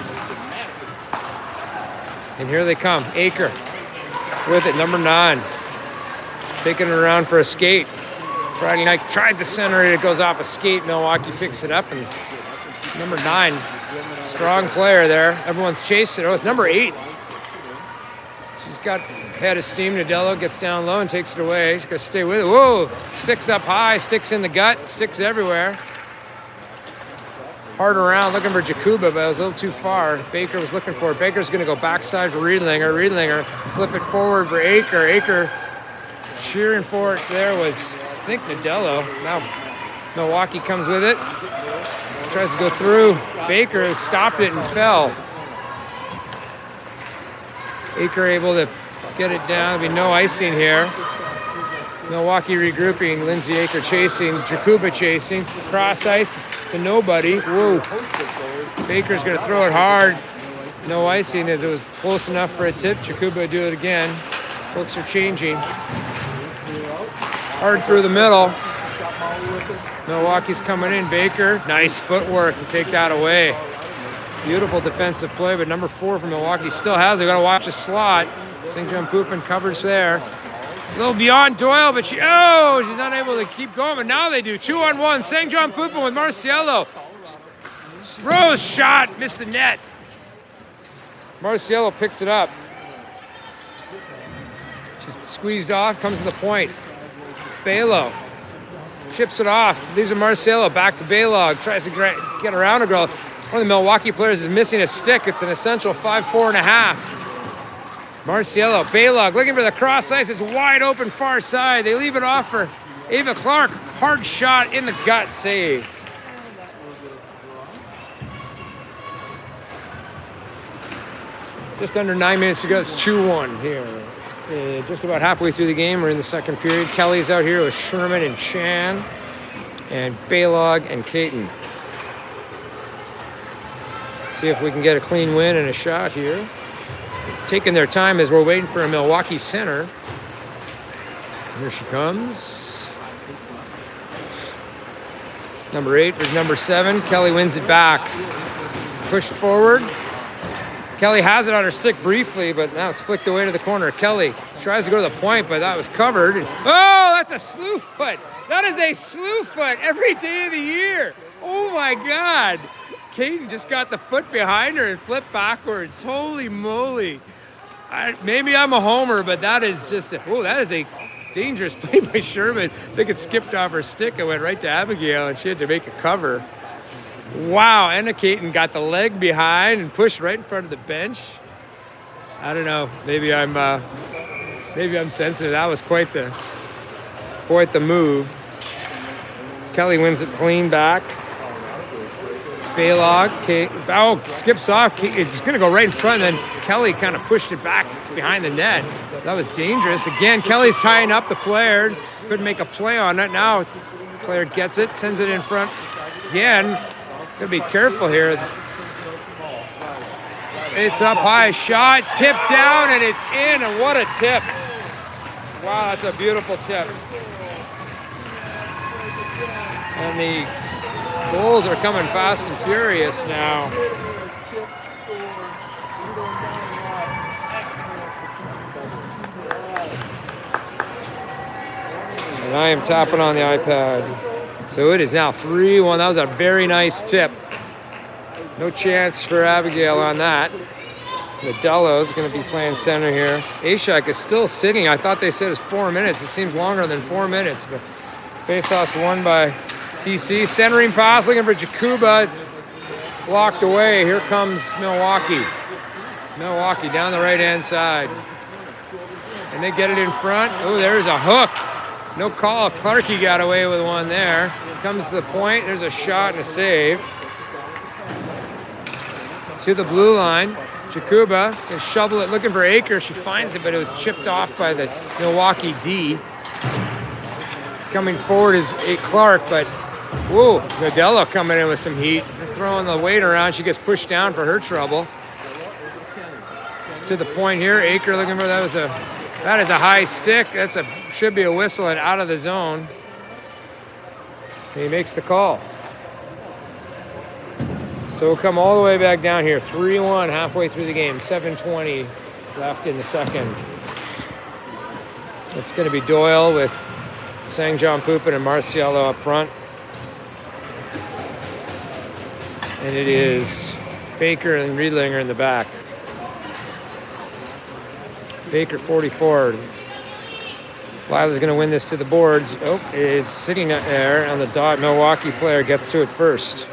And here they come. Aker with it, number 9. Taking it around for a skate. Friday night tried to center it. It goes off a skate. Milwaukee picks it up, and number 9, strong player there. Everyone's chasing it. Oh, it's number 8. She's got head of steam. Nadella gets down low and takes it away. She's got to stay with it. Whoa! Sticks up high, sticks in the gut, sticks everywhere. Hard around, looking for Jakuba, but it was a little too far. Baker was looking for it. Baker's going to go backside for Riedlinger. Riedlinger flip it forward for Aker. Aker cheering for it. There was, I think, Nadella. Now Milwaukee comes with it. Tries to go through. Baker stopped it and fell. Aker able to get it down. There'll be no icing here. Milwaukee regrouping. Lindsay Aker chasing. Jakuba chasing. Cross ice to nobody. Whoa. Baker's going to throw it hard. No icing as it was close enough for a tip. Jakuba do it again. Folks are changing. Hard through the middle. Milwaukee's coming in. Baker, nice footwork to take that away. Beautiful defensive play, but number 4 from Milwaukee still has it. Got to watch a slot. St. John Poupin covers there. A little beyond Doyle, but she's unable to keep going, but now they do. 2-on-1. St. John Poupin with Marciello. Rose shot, missed the net. Marciello picks it up. She's squeezed off, comes to the point. Balo chips it off. Leaves it Marciello, back to Balog. Tries to get around a girl. One of the Milwaukee players is missing a stick. It's an essential 5-4.5. Marciello, Balog looking for the cross ice. It's wide open far side. They leave it off for Ava Clark. Hard shot in the gut, save. Just under 9 minutes to go. It's 2-1 here. Just about halfway through the game. We're in the second period. Kelly's out here with Sherman and Chan and Balog and Caton. See if we can get a clean win and a shot here. Taking their time as we're waiting for a Milwaukee center. Here she comes. Number 8 with number 7. Kelly wins it back. Pushed forward. Kelly has it on her stick briefly, but now it's flicked away to the corner. Kelly tries to go to the point, but that was covered. Oh, that's a slew foot. That is a slew foot every day of the year. Oh my God. Katie just got the foot behind her and flipped backwards. Holy moly. Maybe I'm a homer, but that is just, that is a dangerous play by Sherman. I think it skipped off her stick and went right to Abigail, and she had to make a cover. Wow, Anna Caton got the leg behind and pushed right in front of the bench. I don't know. Maybe I'm sensitive. That was quite the move. Kelly wins it clean back. Balog, skips off. It's going to go right in front, and then Kelly kind of pushed it back behind the net. That was dangerous. Again, Kelly's tying up the player. Couldn't make a play on it. Now, player gets it, sends it in front again. Got to be careful here. It's up high, shot, tipped down, and it's in, and what a tip. Wow, that's a beautiful tip. And the goals are coming fast and furious now. And I am tapping on the iPad. So it is now 3-1. That was a very nice tip. No chance for Abigail on that. Modelo's going to be playing center here. Ashak is still sitting. I thought they said it's 4 minutes. It seems longer than 4 minutes, but face-off's won by TC. Centering pass, looking for Jakuba. Blocked away. Here comes Milwaukee. Milwaukee down the right-hand side. And they get it in front. Oh, there's a hook. No call. Clarkey got away with one there. Comes to the point. There's a shot and a save. To the blue line. Jakuba can shovel it, looking for Aker. She finds it, but it was chipped off by the Milwaukee D. Coming forward is A. Clark, but whoa, Modelo coming in with some heat. They're throwing the weight around. She gets pushed down for her trouble. It's to the point here. Aker looking for that is a high stick. Should be a whistle and out of the zone. And he makes the call. So we'll come all the way back down here. 3-1 halfway through the game. 7:20 left in the second. It's going to be Doyle with Sang John Poopin and Marciello up front. And it is Baker and Riedlinger in the back. Baker 44. Lila's going to win this to the boards. Oh, is sitting there on the dot. Milwaukee player gets to it first.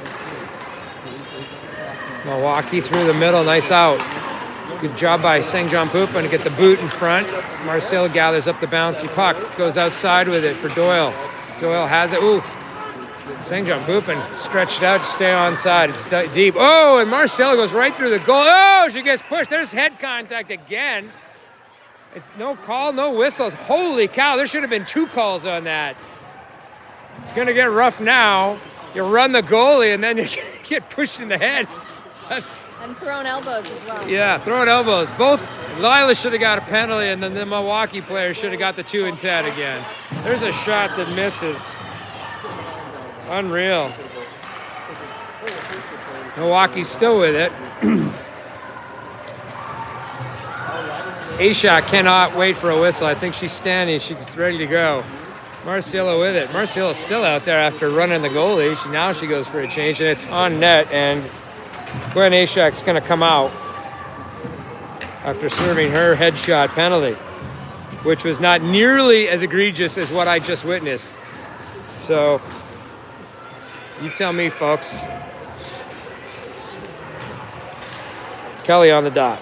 Milwaukee through the middle, nice out. Good job by Sang John Poopin to get the boot in front. Marcel gathers up the bouncy puck, goes outside with it for Doyle. Doyle has it. Ooh, Sang John Poopin stretched out to stay onside. It's deep. Oh, and Marcel goes right through the goal. Oh, she gets pushed. There's head contact again. It's no call, no whistles. Holy cow, there should have been 2 calls on that. It's gonna get rough now. You run the goalie and then you get pushed in the head. And thrown elbows as well. Yeah, throwing elbows. Both Lila should have got a penalty, and then the Milwaukee player should have got the 2 and 10 again. There's a shot that misses. Unreal. Milwaukee's still with it. Ashak cannot wait for a whistle. I think she's standing. She's ready to go. Marciello with it. Marciello's still out there after running the goalie. Now she goes for a change, and it's on net, and Gwen Ashak's going to come out after serving her headshot penalty, which was not nearly as egregious as what I just witnessed. So, you tell me, folks. Kelly on the dot.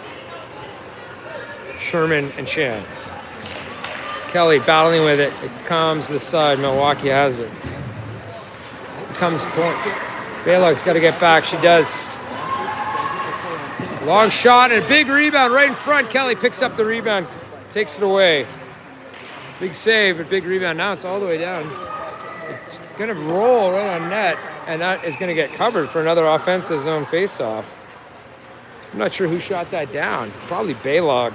Sherman and Shan. Kelly battling with it. It comes to the side. Milwaukee has it. It comes point. Baylog's got to get back. She does. Long shot and a big rebound right in front. Kelly picks up the rebound, takes it away. Big save, but big rebound. Now it's all the way down. It's going to roll right on net, and that is going to get covered for another offensive zone faceoff. I'm not sure who shot that down. Probably Baylog.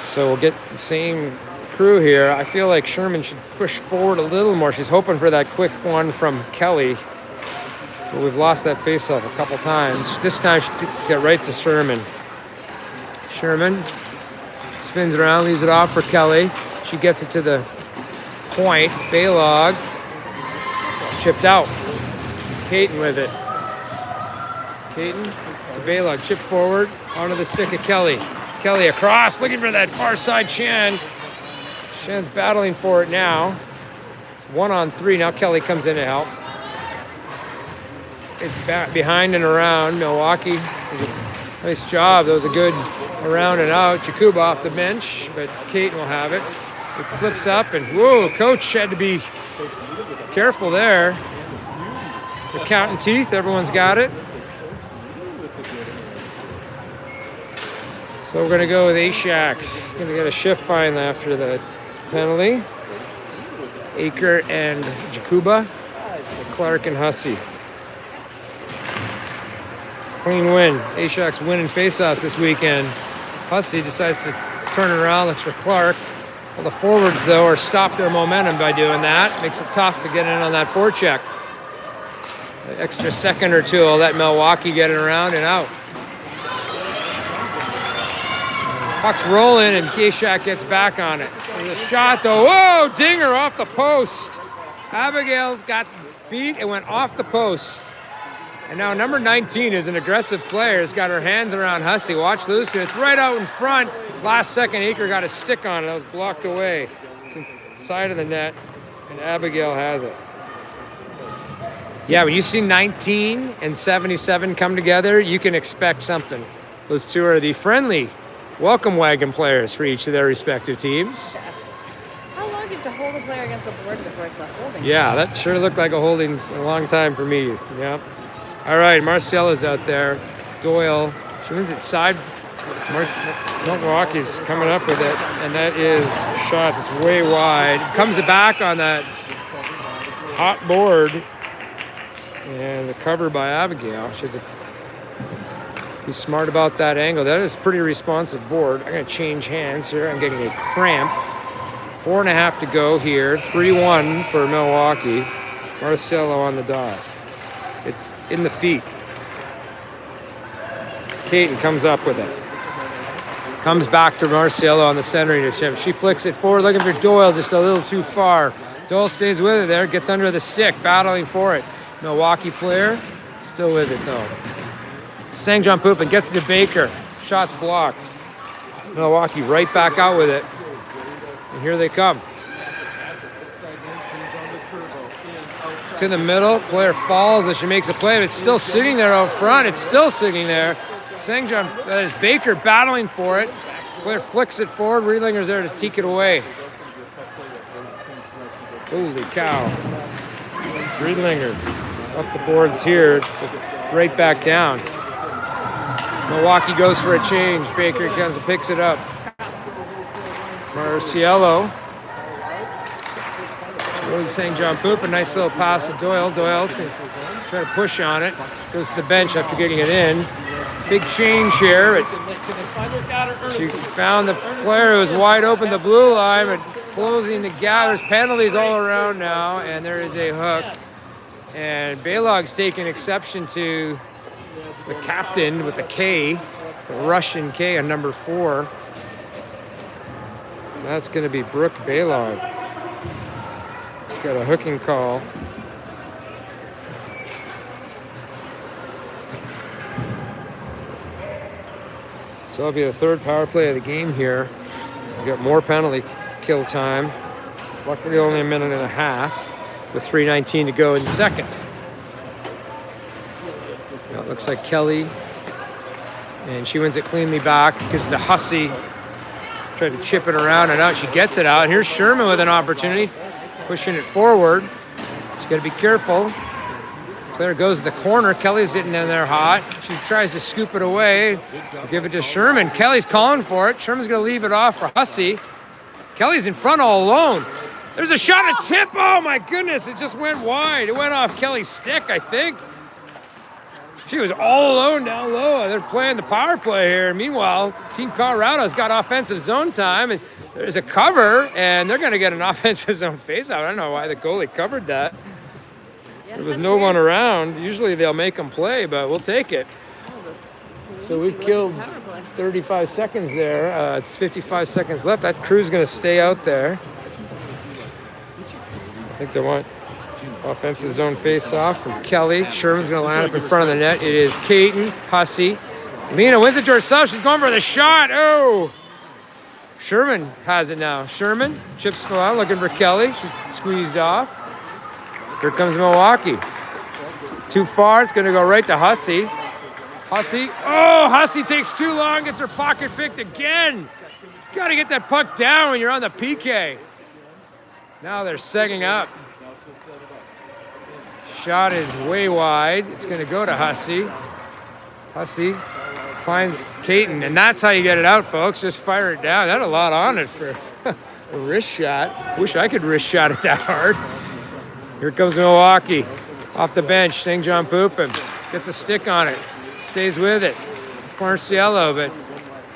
So we'll get the same crew here. I feel like Sherman should push forward a little more. She's hoping for that quick one from Kelly. But we've lost that faceoff a couple times. This time she get right to Sherman. Sherman spins around, leaves it off for Kelly. She gets it to the point. Baylog. It's chipped out. Caton with it. Caton to Baylog. Chip forward onto the stick of Kelly. Kelly across, looking for that far side Shan. Shan's battling for it now. It's 1-on-3. Now Kelly comes in to help. It's back behind and around. Milwaukee does a nice job. That was a good around and out. Jakuba off the bench, but Kate will have it. It flips up, and whoa, coach had to be careful there. They're counting teeth. Everyone's got it. So we're going to go with Ashak. Going to get a shift fine after the penalty. Aker and Jakuba. Clark and Hussey. Clean win. Ashak's winning faceoffs this weekend. Hussey decides to turn it around, looks for Clark. Well, the forwards, though, are stopped their momentum by doing that. Makes it tough to get in on that forecheck. An extra second or two will let Milwaukee get it around and out. Puck's rolling, and Ashak gets back on it. There's a shot, though. Whoa, dinger off the post. Abigail got beat and went off the post. And now number 19 is an aggressive player. Has got her hands around Hussey. Watch those two. It's right out in front. Last second, Aker got a stick on it. That was blocked away. It's inside of the net, and Abigail has it. Yeah, when you see 19 and 77 come together, you can expect something. Those two are the friendly welcome wagon players for each of their respective teams. How long do you have to hold a player against the board before it's a holding? Yeah, that sure looked like a holding a long time for me. Yeah. All right, Marcella's out there. Doyle, she wins it side. Milwaukee's coming up with it, and that is a shot that's way wide. Comes back on that hot board, and the cover by Abigail. She had to be smart about that angle. That is pretty responsive board. I'm going to change hands here. I'm getting a cramp. 4.5 to go here. 3-1 for Milwaukee. Marcello on the dot. It's in the feet. Caton comes up with it. Comes back to Marcello on the centering attempt. She flicks it forward, looking for Doyle, just a little too far. Doyle stays with it there, gets under the stick, battling for it. Milwaukee player, still with it though. St. John Poopin gets it to Baker. Shot's blocked. Milwaukee right back out with it. And here they come. To the middle, player falls as she makes a play, but it's still sitting there out front. It's still sitting there. St. John, that is Baker battling for it. Player flicks it forward. Riedlinger's there to take it away. Holy cow. Riedlinger up the boards here, right back down. Milwaukee goes for a change. Baker comes and picks it up. Marciello. Goes to St. John Poop, a nice little pass to Doyle. Doyle's going to try to push on it. Goes to the bench after getting it in. Big change here. She found the player who was wide open, the blue line, but closing the gap. There's penalties all around now, and there is a hook. And Balog's taking exception to the captain with a K, the Russian K on number 4. That's going to be Brooke Balog. Got a hooking call. So that'll be the third power play of the game here. We got more penalty kill time. Luckily only a minute and a half with 3:19 to go in the second. Now it looks like Kelly, and she wins it cleanly back because the Hussey tried to chip it around and out. She gets it out. Here's Sherman with an opportunity. Pushing it forward. She's got to be careful. Player goes to the corner. Kelly's sitting in there hot. She tries to scoop it away. Give it to Sherman. Kelly's calling for it. Sherman's going to leave it off for Hussey. Kelly's in front all alone. There's a shot at tip. Oh my goodness, it just went wide. It went off Kelly's stick, I think. She was all alone down low. They're playing the power play here. Meanwhile, Team Colorado's got offensive zone time, and there's a cover, and they're going to get an offensive zone faceout. I don't know why the goalie covered that. Yeah, there was no one around. Usually they'll make them play, but we'll take it. So we killed 35 seconds there. It's 55 seconds left. That crew's going to stay out there. I think they want offensive zone face-off from Kelly. Sherman's going to line up in front of the net. It is Caton, Hussey. Lena wins it to herself. She's going for the shot. Oh! Sherman has it now. Sherman chips it on, looking for Kelly. She's squeezed off. Here comes Milwaukee. Too far. It's going to go right to Hussey. Hussey. Oh, Hussey takes too long. Gets her pocket picked again. You got to get that puck down when you're on the PK. Now they're setting up. Shot is way wide. It's going to go to Hussey. Hussey finds Caton, and that's how you get it out, folks. Just fire it down. That had a lot on it for a wrist shot. Wish I could wrist shot it that hard. Here comes Milwaukee. Off the bench, St. John Poopin gets a stick on it. Stays with it. Marciello, but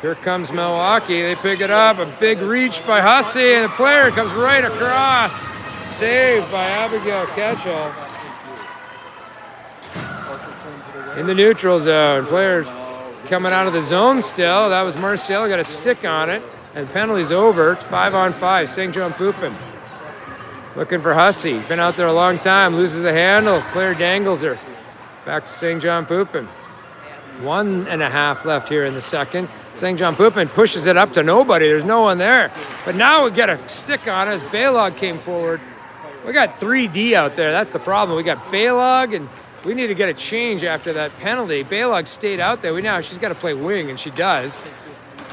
here comes Milwaukee. They pick it up. A big reach by Hussey, and the player comes right across. Saved by Abigail Ketchel. In the neutral zone. Player coming out of the zone still. That was Marciello, got a stick on it. And penalty's over. It's 5-on-5. St. John Poopin. Looking for Hussey. Been out there a long time. Loses the handle. Claire dangles her. Back to St. John Poopin. 1.5 left here in the second. St. John Poopin pushes it up to nobody. There's no one there. But now we got a stick on as Baylog came forward. We got 3D out there. That's the problem. We got Baylog, and we need to get a change after that penalty. Baylog stayed out there. She's got to play wing, and she does.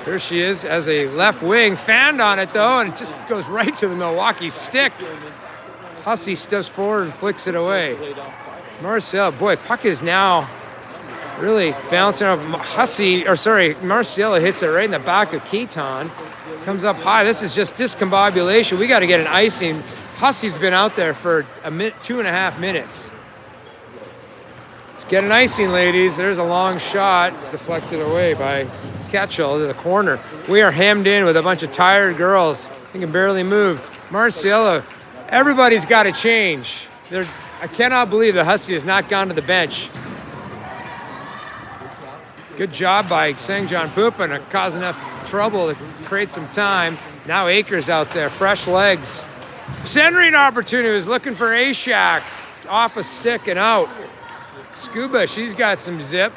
Here she is as a left wing. Fanned on it, though, and it just goes right to the Milwaukee stick. Hussey steps forward and flicks it away. Marcel, boy, puck is now really bouncing up. Marcelo hits it right in the back of Keaton. Comes up high. This is just discombobulation. We got to get an icing. Hussey's been out there for 2.5 minutes. Let's get an icing, ladies. There's a long shot. It's deflected away by Ketchel to the corner. We are hemmed in with a bunch of tired girls. They can barely move. Marcelo, everybody's got to change. I cannot believe the Hussey has not gone to the bench. Good job by St. John Poopin to cause enough trouble to create some time. Now Akers out there, fresh legs. Centering opportunity, was looking for Ashak. Off a stick and out. Scuba, she's got some zip.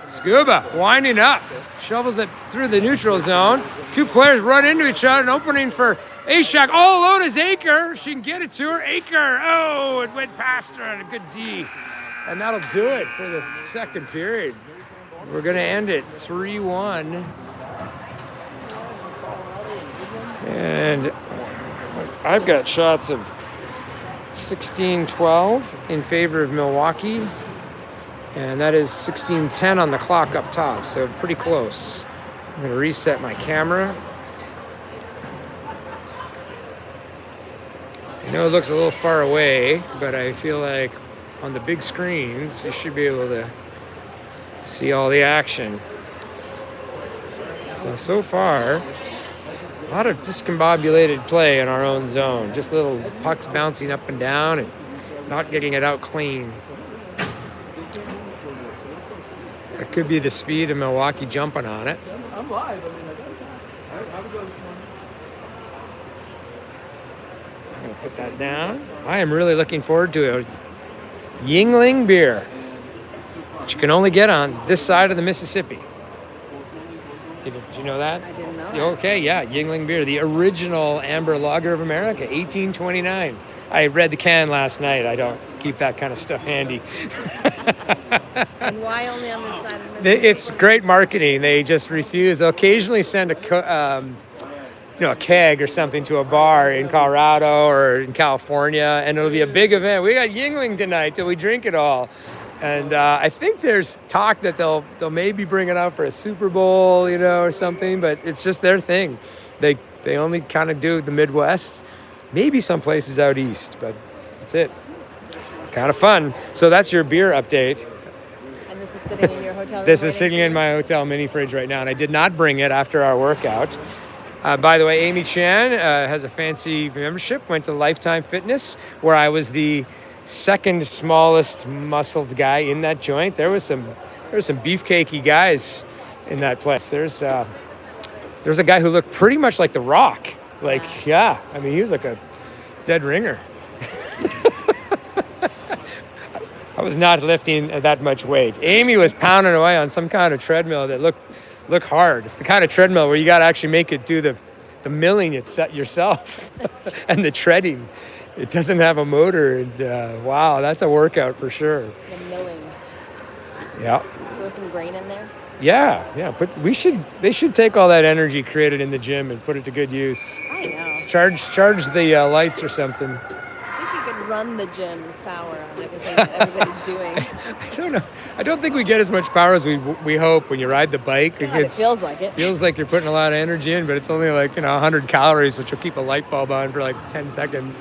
Scuba winding up. Shovels it through the neutral zone. Two players run into each other. An opening for Ashak. All alone is Aker. She can get it to her. Aker. Oh, it went past her on a good D. And that'll do it for the second period. We're going to end it 3-1. And I've got shots of 16-12 in favor of Milwaukee. And that is 16-10 on the clock up top, so pretty close. I'm going to reset my camera. I know it looks a little far away, but I feel like on the big screens, you should be able to see all the action. So far, a lot of discombobulated play in our own zone. Just little pucks bouncing up and down and not getting it out clean. It could be the speed of Milwaukee jumping on it. I'm live. I would go this morning. I'm going to put that down. I am really looking forward to a Yuengling beer, which you can only get on this side of the Mississippi. Did you know that? I didn't know. Okay, yeah, Yuengling beer, the original amber lager of America, 1829. I read the can last night. I don't keep that kind of stuff handy. And why only on this side of the Mississippi? It's great marketing. They just refuse. They'll occasionally send a keg or something to a bar in Colorado or in California, and it'll be a big event. We got Yuengling tonight till we drink it all. And I think there's talk that they'll maybe bring it out for a Super Bowl, or something, but it's just their thing. They only kind of do the Midwest, maybe some places out east, but that's it. It's kind of fun. So that's your beer update. And this is sitting in your hotel room? This is sitting in my hotel mini fridge right now, and I did not bring it after our workout. By the way, Amy Chan has a fancy membership, went to Lifetime Fitness, where I was the second smallest muscled guy in that joint. There was some beefcakey guys in that place. There's a guy who looked pretty much like The Rock. He was like a dead ringer. I was not lifting that much weight. Amy was pounding away on some kind of treadmill that looked hard. It's the kind of treadmill where you got to actually make it do the milling yourself and the treading. It doesn't have a motor, and wow, that's a workout for sure. The milling. Yeah. Throw some grain in there. Yeah. But they should take all that energy created in the gym and put it to good use. I know. Charge the lights or something. I think you could run the gym's power on everything that everybody's doing. I don't know. I don't think we get as much power as we hope when you ride the bike. God, it feels like it. Feels like you're putting a lot of energy in, but it's only 100 calories, which will keep a light bulb on for 10 seconds.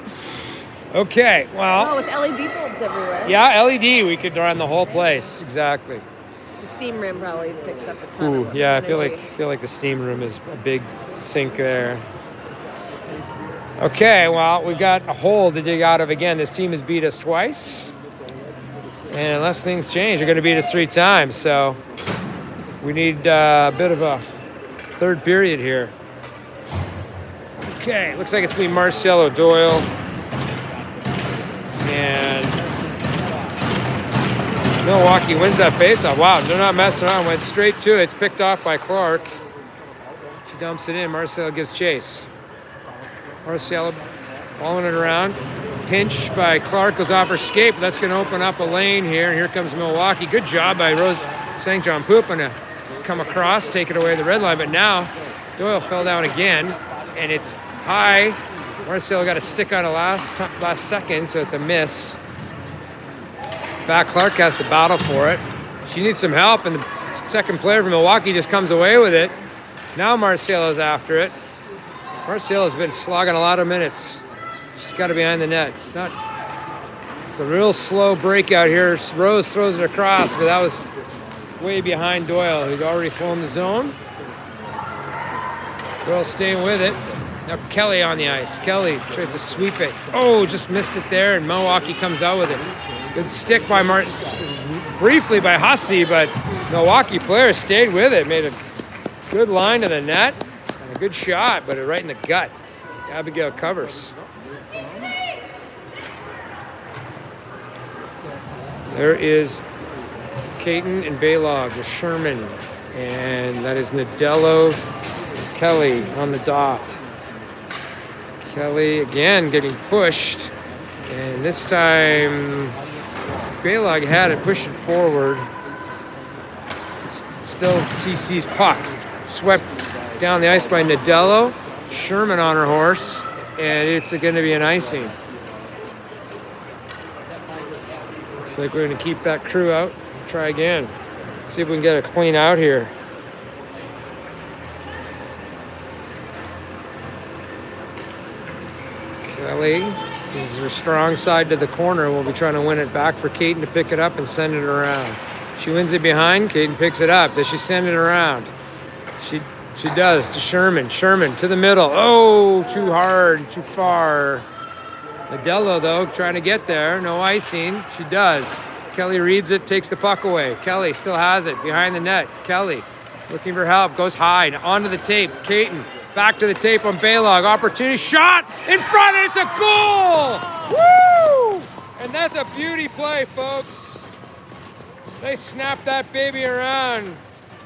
Okay, well. Oh, with LED bulbs everywhere. Yeah, LED. We could run the whole place. Exactly. The steam room probably picks up a ton of yeah. energy. I feel like the steam room is a big sink there. Okay, well, we've got a hole to dig out of again. This team has beat us twice. And unless things change, they're going to beat us 3 times. So we need a bit of a third period here. Okay, looks like it's going to be Marcelo Doyle Milwaukee wins that faceoff. Wow, they're not messing around. Went straight to it. It's picked off by Clark. She dumps it in. Marcelo gives chase. Marcelo following it around. Pinch by Clark, goes off her skate. That's going to open up a lane here. And here comes Milwaukee. Good job by Rose St. John Poupin to come across, take it away the red line. But now Doyle fell down again, and it's high. Marcelo got a stick on it last second, so it's a miss. Back Clark has to battle for it. She needs some help, and the second player from Milwaukee just comes away with it. Now Marcelo's after it. Marcelo's been slogging a lot of minutes. She's got it behind the net. It's a real slow breakout here. Rose throws it across, but that was way behind Doyle, who'd already flown the zone. Doyle staying with it. Now Kelly on the ice. Kelly tries to sweep it. Oh, just missed it there, and Milwaukee comes out with it. Good stick by briefly by Hussey, but Milwaukee players stayed with it. Made a good line to the net and a good shot, but it right in the gut. Abigail covers. There is Caton and Baylog with Sherman, and that is Nadello Kelly on the dot. Kelly again getting pushed, and this time Baylog had it, pushed it forward. It's still TC's puck. Swept down the ice by Nadello. Sherman on her horse, and it's going to be an icing. Looks like we're going to keep that crew out. Try again. See if we can get a clean out here. Kelly, this is her strong side to the corner. We'll be trying to win it back for Caton to pick it up and send it around. She wins it behind. Caton picks it up. Does she send it around? She does to Sherman. Sherman to the middle. Oh, too hard, too far. Nadello, though, trying to get there. No icing. She does. Kelly reads it, takes the puck away. Kelly still has it behind the net. Kelly looking for help, goes high, onto the tape. Caton back to the tape on Baylog. Opportunity, shot in front, and it's a goal! Woo! And that's a beauty play, folks. They snapped that baby around.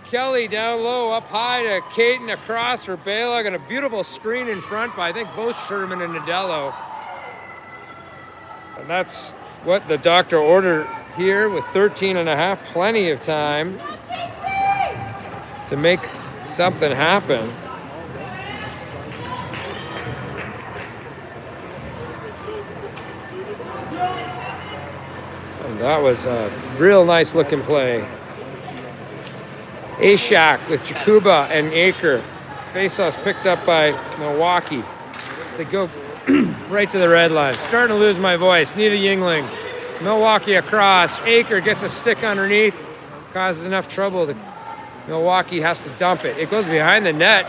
Kelly down low, up high to Caton, across for Baylog, and a beautiful screen in front by, I think, both Sherman and Nadello. And that's what the doctor ordered here with 13 and a half, plenty of time to make something happen. And that was a real nice looking play. Ashak with Jakuba and Aker. Faceoff's picked up by Milwaukee. They go right to the red line. Starting to lose my voice. Nita Yingling. Milwaukee across. Aker gets a stick underneath. Causes enough trouble that Milwaukee has to dump it. It goes behind the net.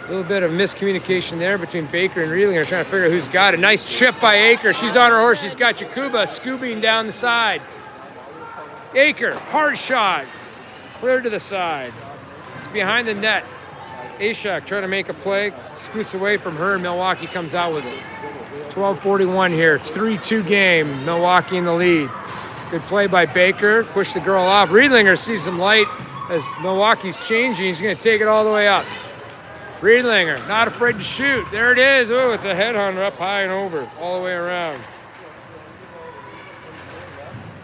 A little bit of miscommunication there between Baker and Riedlinger, trying to figure out who's got it. Nice chip by Aker. She's on her horse. She's got Jakuba scooping down the side. Aker, hard shot. Clear to the side. It's behind the net. Ashak trying to make a play. Scoots away from her. Milwaukee comes out with it. 12:41 here. 3-2 game. Milwaukee in the lead. Good play by Baker. Push the girl off. Riedlinger sees some light as Milwaukee's changing. He's going to take it all the way up. Riedlinger, not afraid to shoot. There it is. Oh, it's a headhunter up high and over. All the way around.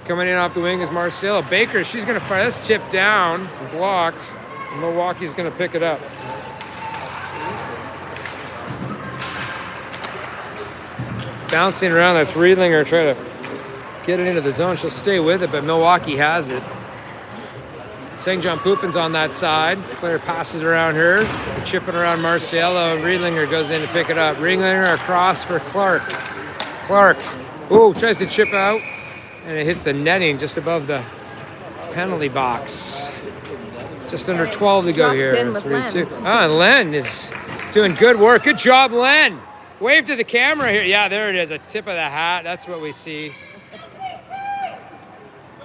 Coming in off the wing is Marcelo. Baker, she's going to fire this tip down and blocks. And Milwaukee's going to pick it up. Bouncing around, that's Riedlinger trying to get it into the zone. She'll stay with it, but Milwaukee has it. St. John Poupin's on that side. Player passes it around her. Chipping around Marcelo. Riedlinger goes in to pick it up. Riedlinger across for Clark. Clark, ooh, tries to chip out. And it hits the netting just above the penalty box. Just under 12 to go here. In with 3-2. Ah, Len is doing good work. Good job, Len. Wave to the camera here. Yeah, there it is. A tip of the hat. That's what we see.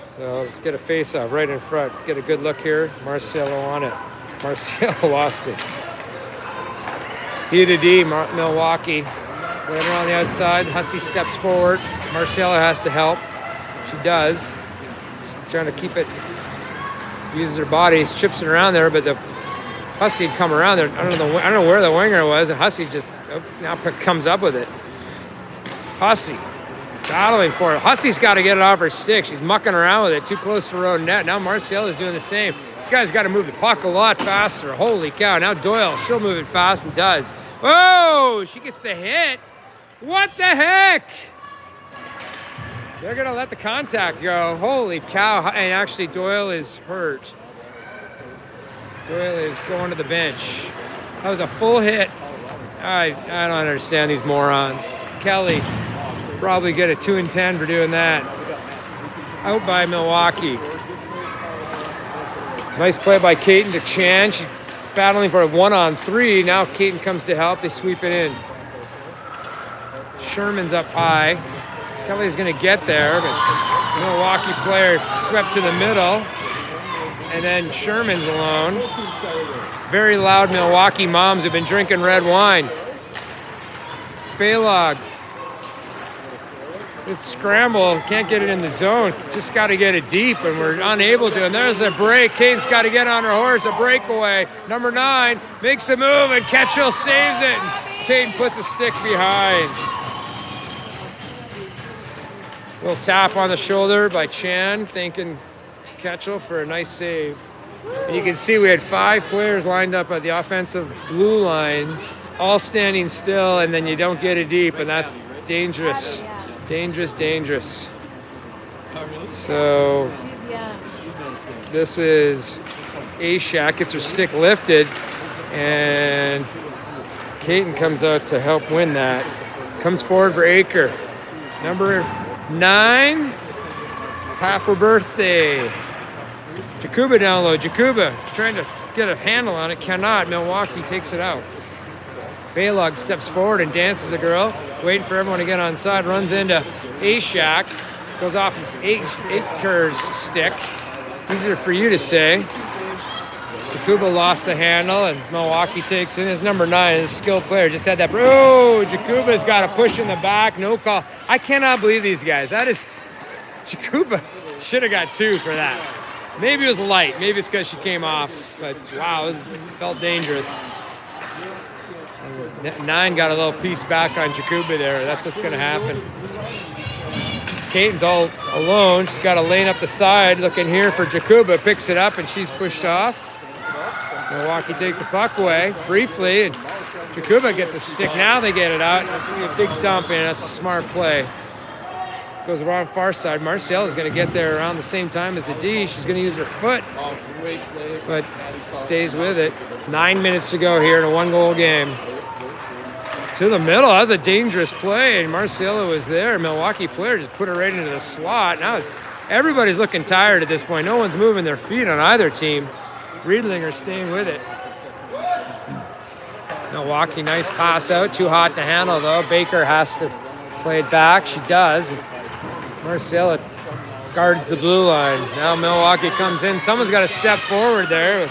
So let's get a face-off right in front. Get a good look here. Marcelo on it. Marcelo lost it. D to D, Milwaukee. Right around the outside. Hussey steps forward. Marcelo has to help. She does. trying to keep it, uses her body, chips it around there, but the Hussey had come around there. I don't know where the winger was, and Hussey just now comes up with it. Hussey battling for it. Hussey's got to get it off her stick. She's mucking around with it, too close to her own net. Now Marciella's doing the same. This guy's got to move the puck a lot faster. Holy cow. Now Doyle, she'll move it fast and does. Oh, she gets the hit. What the heck? They're going to let the contact go. Holy cow. And actually, Doyle is hurt. Doyle is going to the bench. That was a full hit. I don't understand these morons. Kelly probably get a 2 and 10 for doing that. Out by Milwaukee. Nice play by Caton to Chan. She's battling for a 1-on-3. Now Caton comes to help. They sweep it in. Sherman's up high. Kelly's going to get there, but Milwaukee player swept to the middle. And then Sherman's alone. Very loud Milwaukee moms have been drinking red wine. Baylog. This scramble, can't get it in the zone. Just got to get it deep, and we're unable to. And there's a break. Caden's got to get on her horse. A breakaway. Number 9 makes the move, and Ketchel saves it. And Caden puts a stick behind. Little tap on the shoulder by Chan, thanking Ketchel for a nice save. And you can see we had 5 players lined up at the offensive blue line, all standing still, and then you don't get it deep, and that's dangerous. Dangerous. So this is Ashak, gets her stick lifted, and Caton comes out to help win that. Comes forward for Aker. Number 9, half her birthday. Jakuba down low. Jakuba trying to get a handle on it, cannot. Milwaukee takes it out. Baylog steps forward and dances a girl, waiting for everyone to get on side, runs into Ashak, goes off of Aker's stick. Easier for you to say. Jakuba lost the handle, and Milwaukee takes in his number 9, his skilled player. Just had that. Oh, Jakuba's got a push in the back, no call. I cannot believe these guys. That is, Jakuba should have got 2 for that. Maybe it was light. Maybe it's because she came off, but wow, it felt dangerous. 9 got a little piece back on Jakuba there. That's what's going to happen. Caton's all alone. She's got a lane up the side, looking here for Jakuba. Picks it up, and she's pushed off. Milwaukee takes the puck away briefly, and Jakuba gets a stick. Now they get it out. A big dump in. That's a smart play. Goes around far side. Marcel is going to get there around the same time as the D. She's going to use her foot, but stays with it. 9 minutes to go here in a 1-goal game. To the middle. That was a dangerous play, and Marcella was there. Milwaukee player just put her right into the slot. Now everybody's looking tired at this point. No one's moving their feet on either team. Riedlinger staying with it. Milwaukee, nice pass out. Too hot to handle, though. Baker has to play it back. She does. Marcella guards the blue line. Now Milwaukee comes in. Someone's got to step forward there.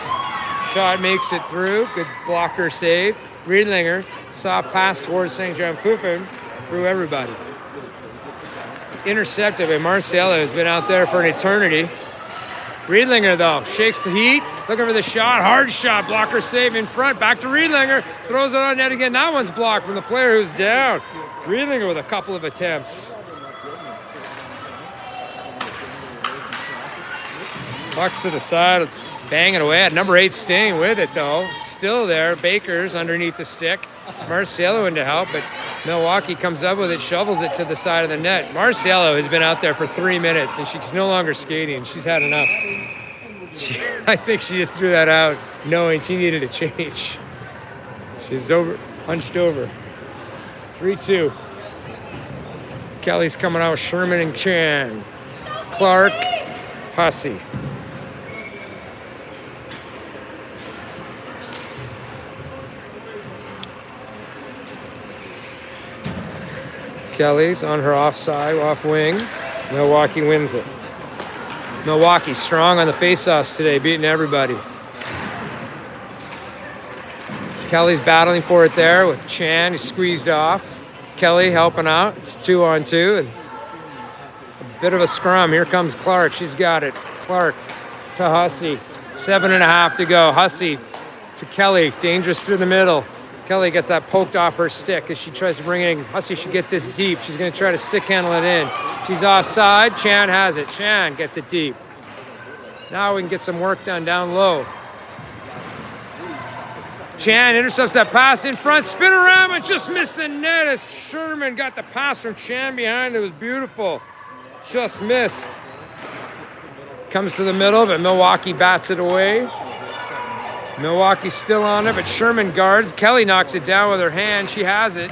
Shot makes it through. Good blocker save. Riedlinger, soft pass towards St. John Poupin, through everybody. Intercepted by Marcella, who's been out there for an eternity. Riedlinger, though, shakes the heat, looking for the shot. Hard shot, blocker save in front. Back to Riedlinger, throws it on net again. That one's blocked from the player who's down. Riedlinger with a couple of attempts. Bucks to the side, banging away at number 8, staying with it, though. Still there. Baker's underneath the stick. Marcelo in to help, but Milwaukee comes up with it, shovels it to the side of the net. Marcelo has been out there for 3 minutes, and she's no longer skating. She's had enough. I think she just threw that out knowing she needed a change. She's hunched over. 3-2. Kelly's coming out with Sherman and Chan. Clark, Hussey. Kelly's on her offside, off wing. Milwaukee wins it. Milwaukee strong on the faceoffs today, beating everybody. Kelly's battling for it there with Chan, who squeezed off. Kelly helping out. It's 2-on-2, and a Bit of a scrum. Here comes Clark. She's got it. Clark to Hussey. 7.5 to go. Hussey to Kelly. Dangerous through the middle. Kelly gets that poked off her stick as she tries to bring it in. Hussey should get this deep. She's going to try to stick handle it in. She's offside. Chan has it. Chan gets it deep. Now we can get some work done down low. Chan intercepts that pass in front. Spin around and just missed the net as Sherman got the pass from Chan behind. It was beautiful. Just missed. Comes to the middle, but Milwaukee bats it away. Milwaukee's still on it, but Sherman guards. Kelly knocks it down with her hand. She has it.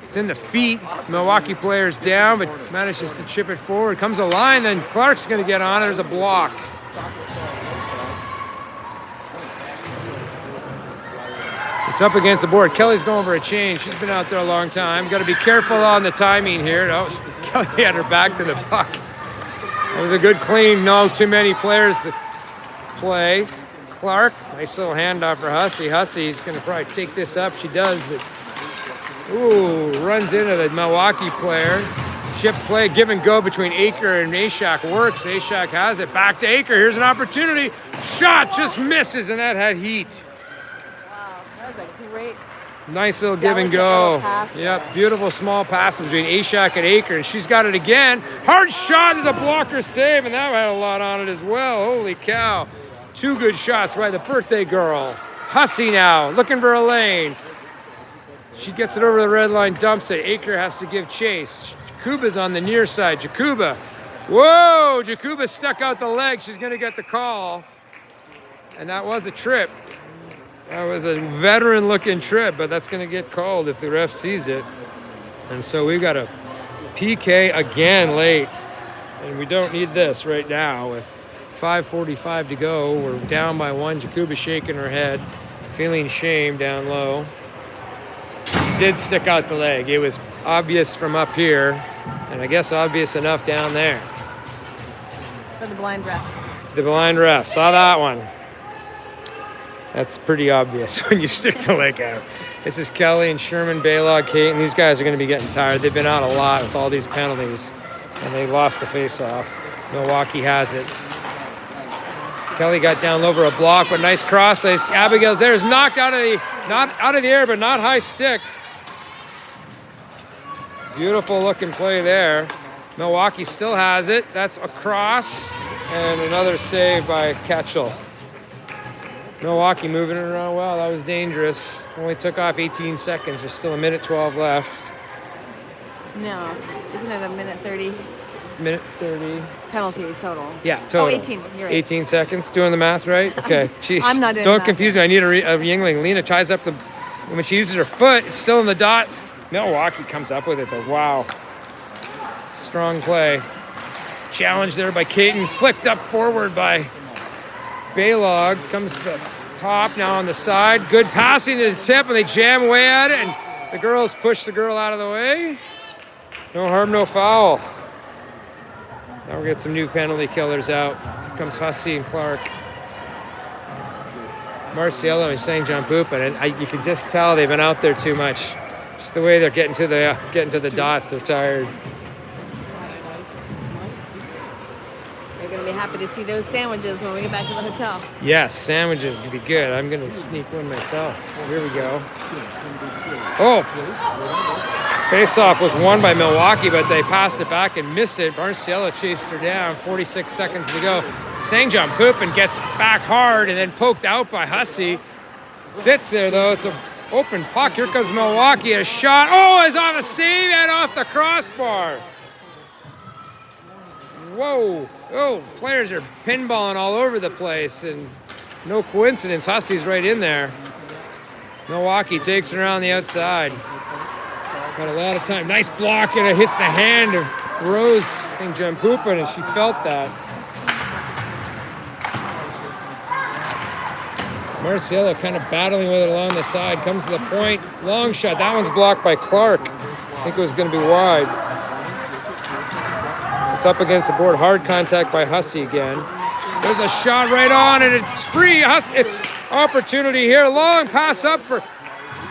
It's in the feet. Milwaukee player's down, but manages to chip it forward. Comes a line, then Clark's going to get on it. There's a block. It's up against the board. Kelly's going for a change. She's been out there a long time. Got to be careful on the timing here. No, Kelly had her back to the puck. That was a good clean. No too many players to play. Clark, nice little handoff for Hussey. Hussey's going to probably take this up. She does, but ooh, runs into the Milwaukee player. Chip play, give and go between Aker and Ashak works. Ashak has it. Back to Aker. Here's an opportunity. Shot just misses, and that had heat. Wow, that was a great. Nice little give and go. Yep, beautiful small pass between Ashak and Aker, and she's got it again. Hard shot. There's a blocker save, and that had a lot on it as well. Holy cow. 2 good shots by the birthday girl. Hussey now, looking for a lane. She gets it over the red line, dumps it. Aker has to give chase. Jakuba's on the near side. Jakuba. Whoa! Jakuba stuck out the leg. She's going to get the call. And that was a trip. That was a veteran-looking trip, but that's going to get called if the ref sees it. And so we've got a PK again late. And we don't need this right now with 5:45 to go. We're down by 1. Jakuba shaking her head, feeling shame down low. She did stick out the leg. It was obvious from up here, and I guess obvious enough down there. For the blind refs. The blind ref saw that one. That's pretty obvious when you stick the leg out. This is Kelly and Sherman, Baylog, Kate, and these guys are going to be getting tired. They've been out a lot with all these penalties, and they lost the face-off. Milwaukee has it. Kelly got down low for a block, but nice cross. Abigail's there. Is knocked out of the, not out of the air, but not high stick. Beautiful looking play there. Milwaukee still has it. That's a cross and another save by Ketchel. Milwaukee moving it around well. That was dangerous. Only took off 18 seconds. There's still 1:12 left. No, isn't it 1:30? 1:30. Penalty total. Yeah, total. Oh, 18. You're right. 18 seconds. Doing the math right? Okay. Jeez. I'm not doing Don't the math confuse me. I need a Yingling. Lena ties up the. When she uses her foot, it's still in the dot. Milwaukee comes up with it though. Wow. Strong play. Challenge there by Caton. Flicked up forward by Baylog. Comes to the top now on the side. Good passing to the tip, and they jam away at it. And the girls push the girl out of the way. No harm, no foul. Now we'll get some new penalty killers out. Here comes Hussey and Clark. Marciello and St. John Pupin, and you can just tell they've been out there too much. Just the way they're getting to the dots, they're tired. They're going to be happy to see those sandwiches when we get back to the hotel. Yes, sandwiches can be good. I'm going to sneak one myself. Here we go. Oh! Face-off was won by Milwaukee, but they passed it back and missed it. Marciello chased her down. 46 seconds to go. St. John Pupin gets back hard and then poked out by Hussey. Sits there, though. It's an open puck. Here comes Milwaukee. A shot. Oh, it's off a save and off the crossbar. Whoa. Oh, players are pinballing all over the place, and no coincidence, Hussey's right in there. Milwaukee takes it around the outside. Got a lot of time. Nice block, and it hits the hand of Rose St. John Pupin, and she felt that. Marciello kind of battling with it along the side. Comes to the point. Long shot. That one's blocked by Clark. I think it was going to be wide. It's up against the board. Hard contact by Hussey again. There's a shot right on, and it's free. It's opportunity here. Long pass up for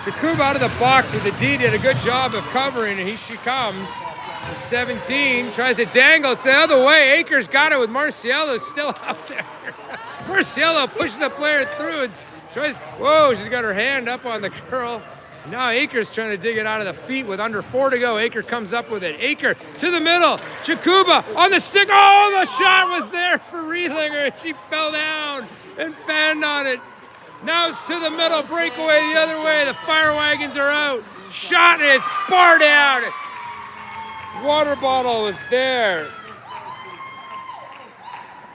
Jakuba out of the box with the D. Did a good job of covering, and she comes. 17 tries to dangle. It's the other way. Akers got it with Marciello still out there. Marciello pushes a player through and tries. Whoa, she's got her hand up on the girl. Now Akers trying to dig it out of the feet with under 4 to go. Aker comes up with it. Aker to the middle. Jakuba on the stick. Oh, the shot was there for Riedlinger. She fell down and fanned on it. Now it's to the middle. Breakaway the other way. The fire wagons are out. Shot and it's bar down. Water bottle was there.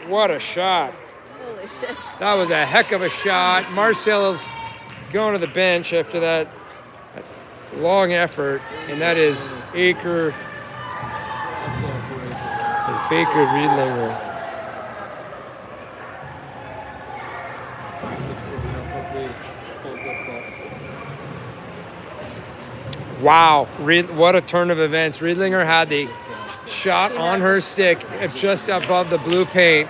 What a shot. Holy shit. That was a heck of a shot. Marcello's going to the bench after that long effort, and that is Aker. It's Baker Riedlinger. Wow, what a turn of events. Riedlinger had the shot on her stick just above the blue paint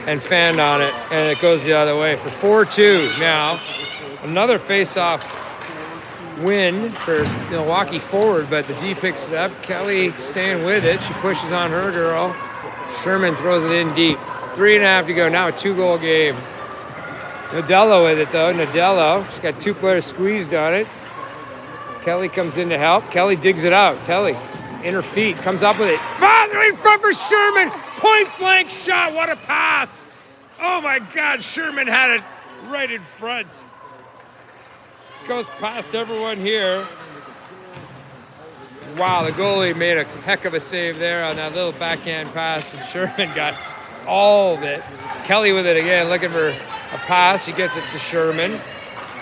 and fanned on it, and it goes the other way for 4-2 now. Another face-off win for Milwaukee forward, but the D picks it up. Kelly staying with it. She pushes on her girl. Sherman throws it in deep. 3.5 to go. Now a 2-goal game. Nadello with it, though. Nadello. She's got 2 players squeezed on it. Kelly comes in to help. Kelly digs it out. Kelly, in her feet, comes up with it. In front for Sherman. Point-blank shot. What a pass. Oh, my God. Sherman had it right in front. Goes past everyone here. Wow, the goalie made a heck of a save there on that little backhand pass, and Sherman got all of it. Kelly with it again, looking for a pass. She gets it to Sherman.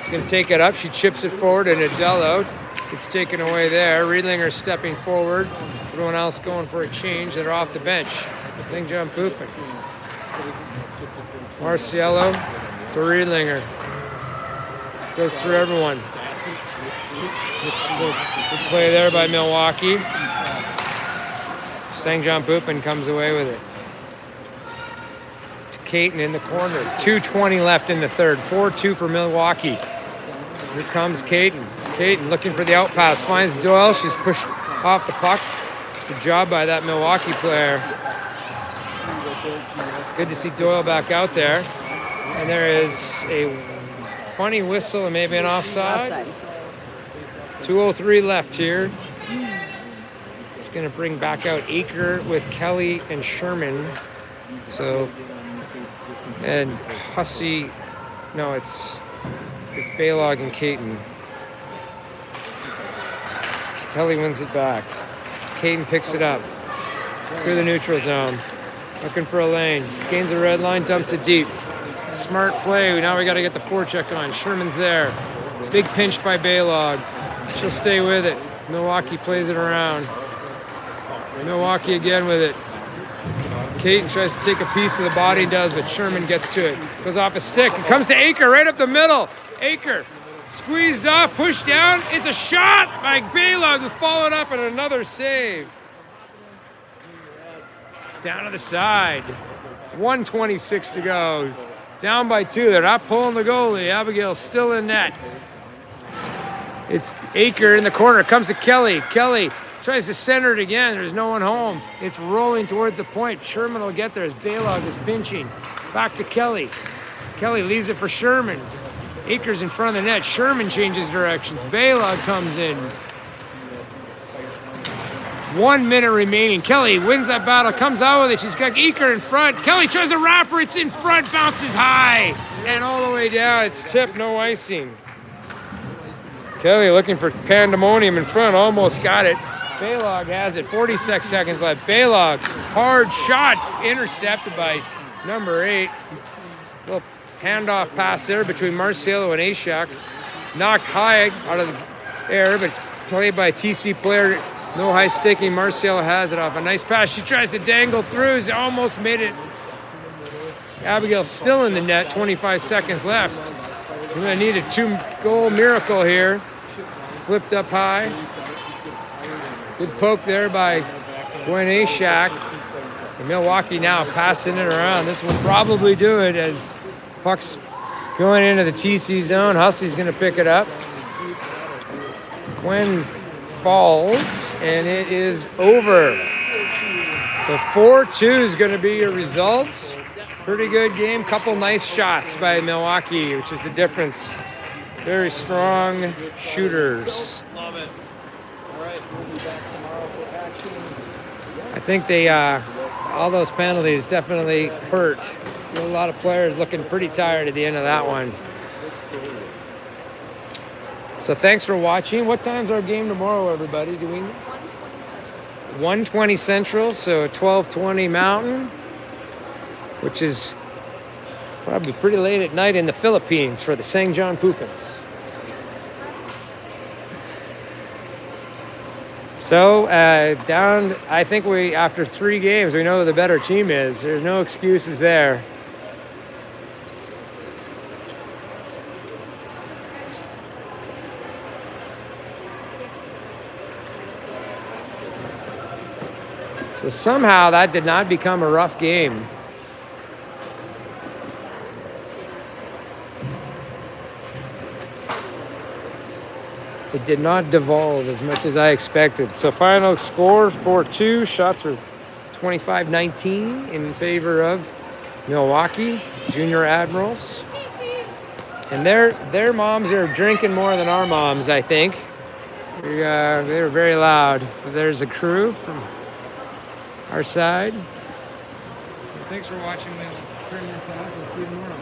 She's going to take it up. She chips it forward, and Nadello gets taken away there. Riedlinger stepping forward. Everyone else going for a change. They're off the bench. St. John Poopin. Marciello to Riedlinger. Goes through everyone. Good play there by Milwaukee. St. John Poopin comes away with it. To Caton in the corner. 2:20 left in the third. 4-2 for Milwaukee. Here comes Caton. Caton looking for the out pass. Finds Doyle. She's pushed off the puck. Good job by that Milwaukee player. Good to see Doyle back out there. And there is a funny whistle and maybe an offside. 2:03 left here. It's going to bring back out Aker with Kelly and Sherman. So, and Hussey, no, it's Baylog and Caton. Kelly wins it back. Caton picks it up through the neutral zone. Looking for a lane. Gains the red line, dumps it deep. Smart play. Now we got to get the forecheck on. Sherman's there. Big pinch by Baylog. She'll stay with it. Milwaukee plays it around. Milwaukee again with it. Caton tries to take a piece of the body, does, but Sherman gets to it. Goes off a stick. It comes to Aker right up the middle. Aker squeezed off, pushed down. It's a shot by Baylog, who followed up and another save. Down to the side. 1:26 to go. Down by 2. They're not pulling the goalie. Abigail's still in net. It's Aker in the corner. Comes to Kelly. Kelly tries to center it again. There's no one home. It's rolling towards the point. Sherman will get there as Baylog is pinching. Back to Kelly. Kelly leaves it for Sherman. Aker's in front of the net. Sherman changes directions. Baylog comes in. 1 minute remaining. Kelly wins that battle, comes out with it. She's got Aker in front. Kelly tries to wrap her. It's in front, bounces high, and all the way down. It's tipped, no icing. Kelly looking for pandemonium in front, almost got it. Baylog has it, 46 seconds left. Baylog, hard shot, intercepted by number 8. Little handoff pass there between Marciello and Ashak. Knocked high out of the air, but it's played by a TC player. No high sticking. Marciello has it off a nice pass. She tries to dangle through. She almost made it. Abigail's still in the net. 25 seconds left. We're going to need a 2-goal miracle here. Flipped up high. Good poke there by Gwen Ashak. And Milwaukee now passing it around. This will probably do it as puck's going into the TC zone. Hussey's going to pick it up. Gwen falls, and it is over. So 4-2 is going to be your result. Pretty good game. Couple nice shots by Milwaukee, which is the difference. Very strong shooters. Love it. All right, we'll be back tomorrow for action. I think they all those penalties definitely hurt. A lot of players looking pretty tired at the end of that one. So thanks for watching. What time's our game tomorrow, everybody? Do we know? 1:20 Central, so 12:20 Mountain, which is probably pretty late at night in the Philippines for the St. John Poopins. So down, I think after 3 games, we know who the better team is. There's no excuses there. So somehow that did not become a rough game. It did not devolve as much as I expected. So final score 4-2. Shots are 25-19 in favor of Milwaukee Junior Admirals. And their moms are drinking more than our moms, I think. They were very loud. There's a crew from our side. So thanks for watching. We'll turn this off. We'll see you tomorrow.